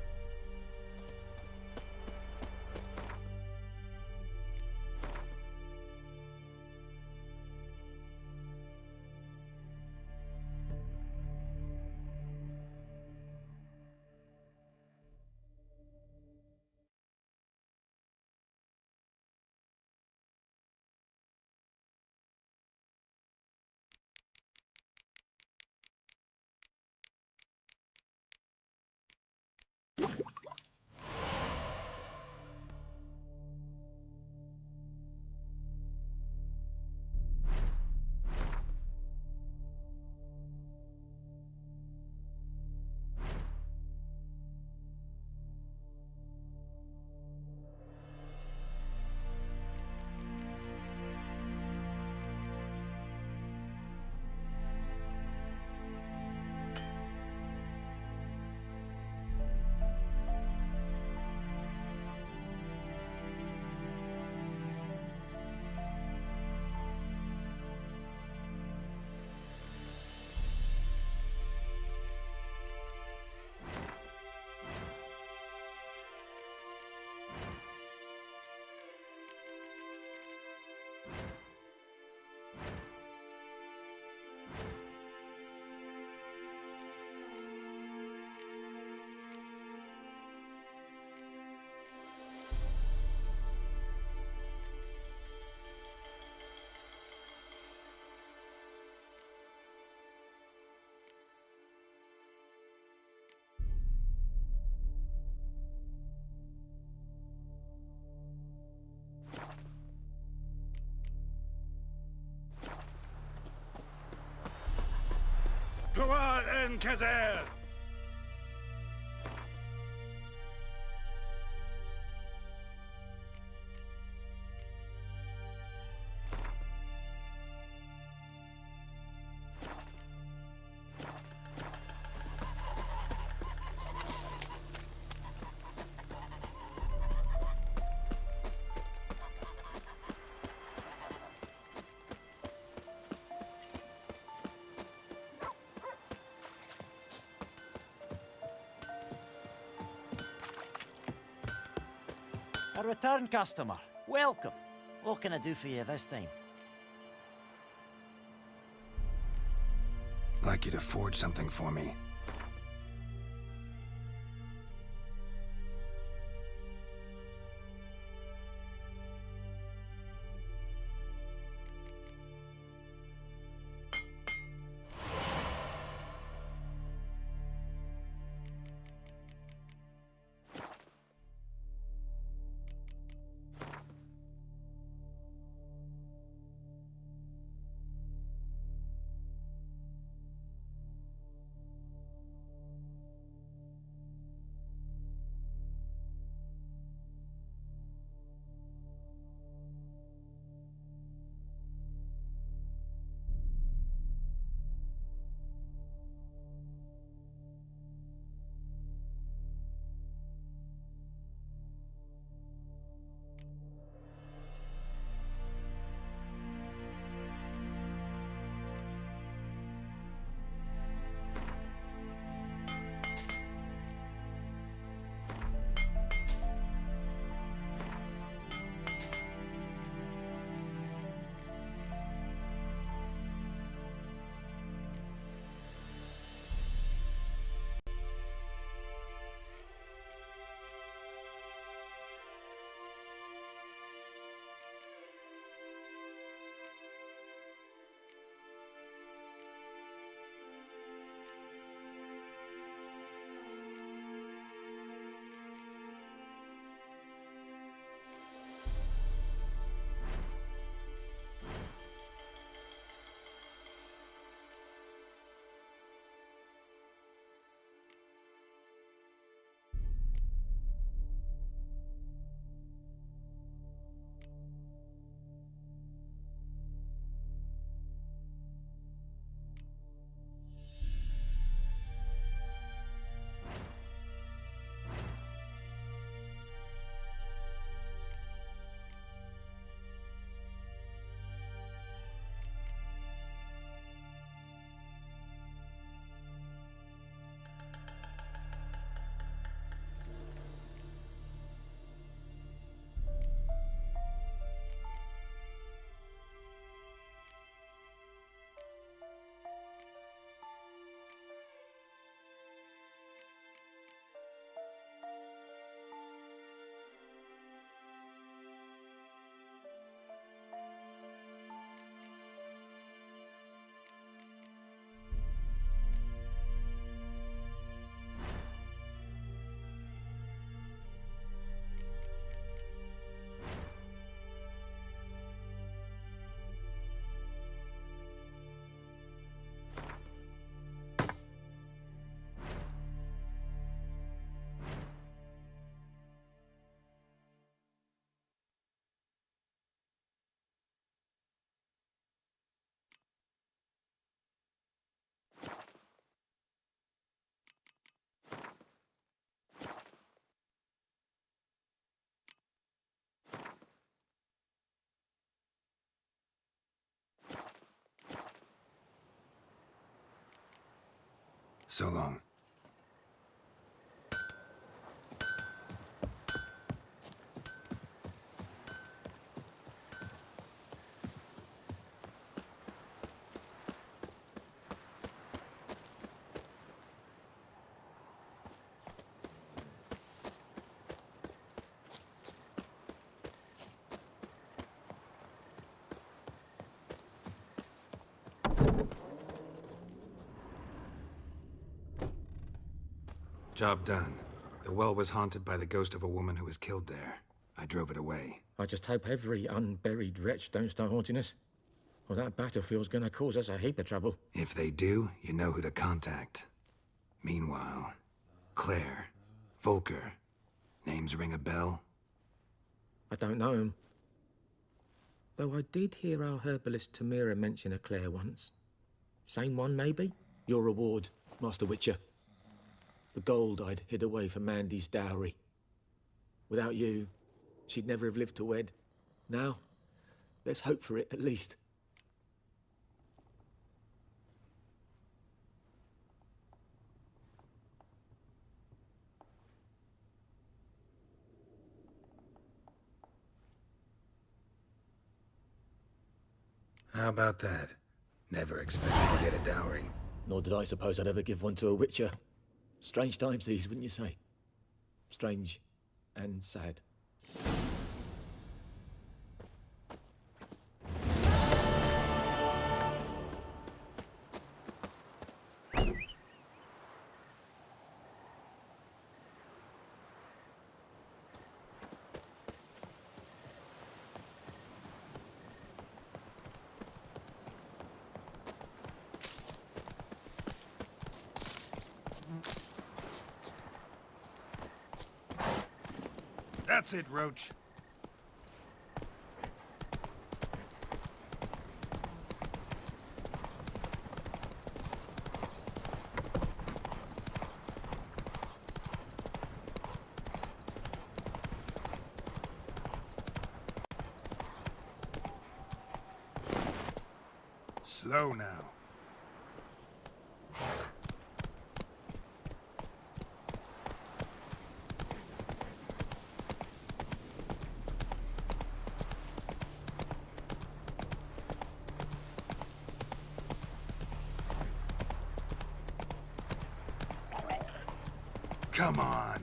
Gloire en Kazer! A return customer. Welcome. What can I do for you this time? I'd like you to forge something for me. So long. Job done. The well was haunted by the ghost of a woman who was killed there. I drove it away. I just hope every unburied wretch don't start haunting us. Well, that battlefield's gonna cause us a heap of trouble. If they do, you know who to contact. Meanwhile, Claire, Volker, names ring a bell? I don't know him. Though I did hear our herbalist Tamira mention a Claire once. Same one, maybe? Your reward, Master Wicher. The gold I'd hid away for Mandy's dowry. Without you, she'd never have lived to wed. Now, let's hope for it, at least. How about that? Never expected to get a dowry. Nor did I suppose I'd ever give one to a Witcher. Strange times these, wouldn't you say? Strange and sad. That's it, Roach. Slow now. Come on.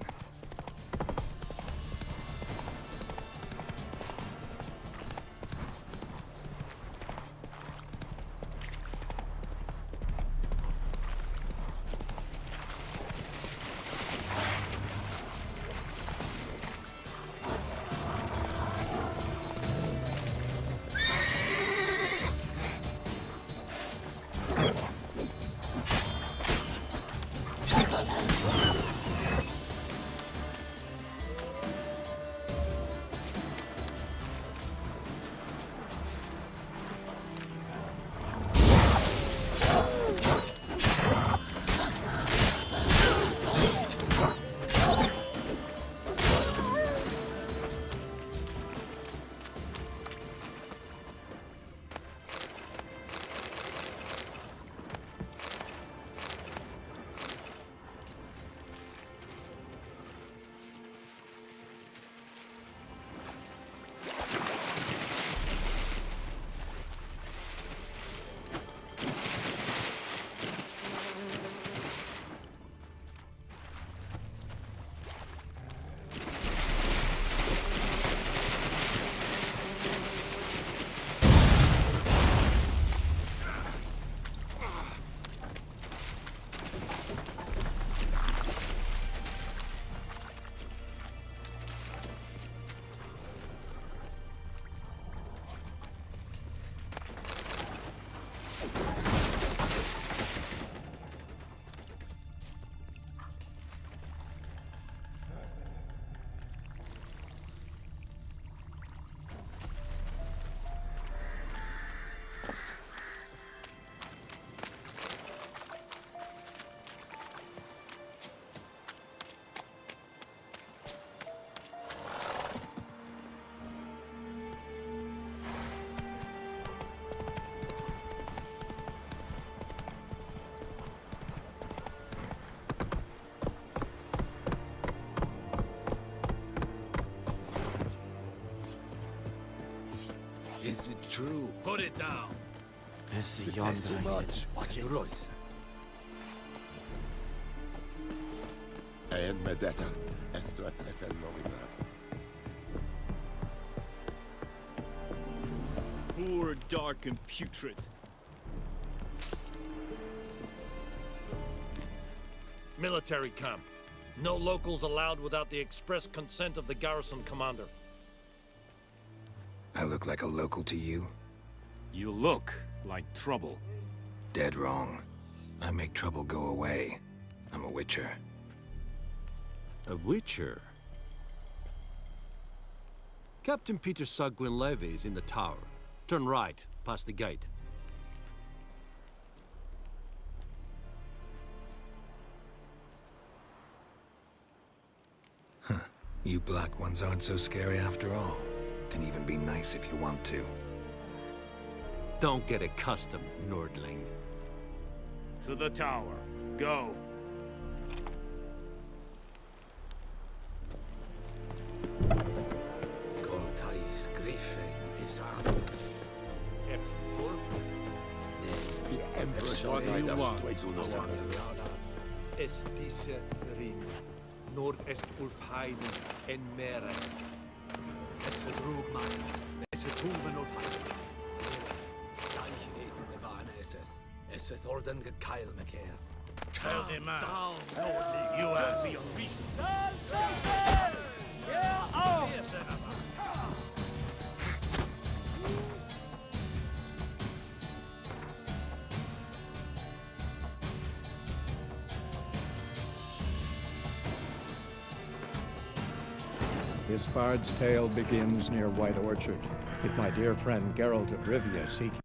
true. Put it down. This This is too much. Watch it. And Medetta, Estreth Esenorigra. Poor, dark, and putrid. Military camp. No locals allowed without the express consent of the garrison commander. I look like a local to you? You look like trouble. Dead wrong. I make trouble go away. I'm a Wicher. A Wicher? Captain Peter Sagwin Levy is in the tower. Turn right, past the gate. You black ones aren't so scary after all. Can even be nice if you want to. Don't get accustomed, Nordling. To the tower. Go. Goltais Griffin is on. The Empress What do you want? Es diese Verin, nord est Ulfheiden en Meres. Es a drug mines. Es a tuven of Heiden. Deich eden Nevana Eseth. Eseth Orden get Kyle McCare. Tell him out. You have the unreason. This bard's tale begins near White Orchard, with my dear friend Geralt de Rivia seeking.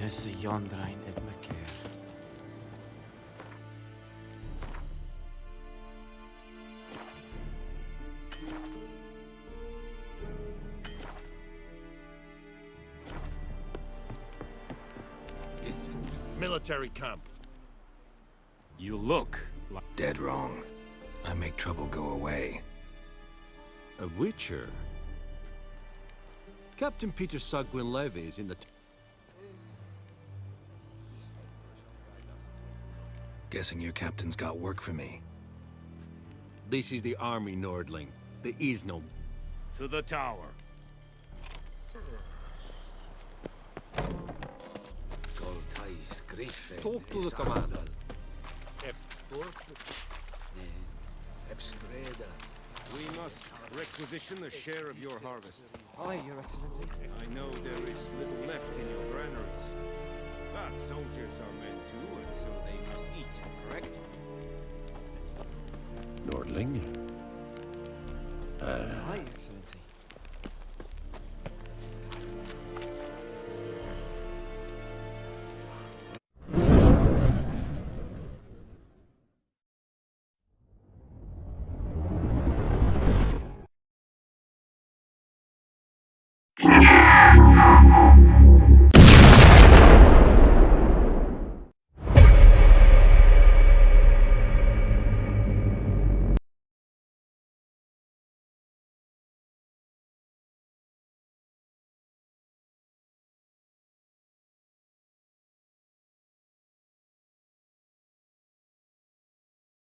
Is a Yondrain at McCare. It's military camp. You look like... Dead wrong. I make trouble go away. A Wicher? Captain Peter Sagwin Levy is in the... Guessing your captain's got work for me. This is the army, Nordling. There is no... To the tower. Goltais Griffin. Talk to the commander. Ebstreda. We must requisition a share of your harvest. Aye, Your Excellency. I know there is little left in your granaries. But soldiers are men too, and so they must eat, correct? Lordling? Aye, Excellency.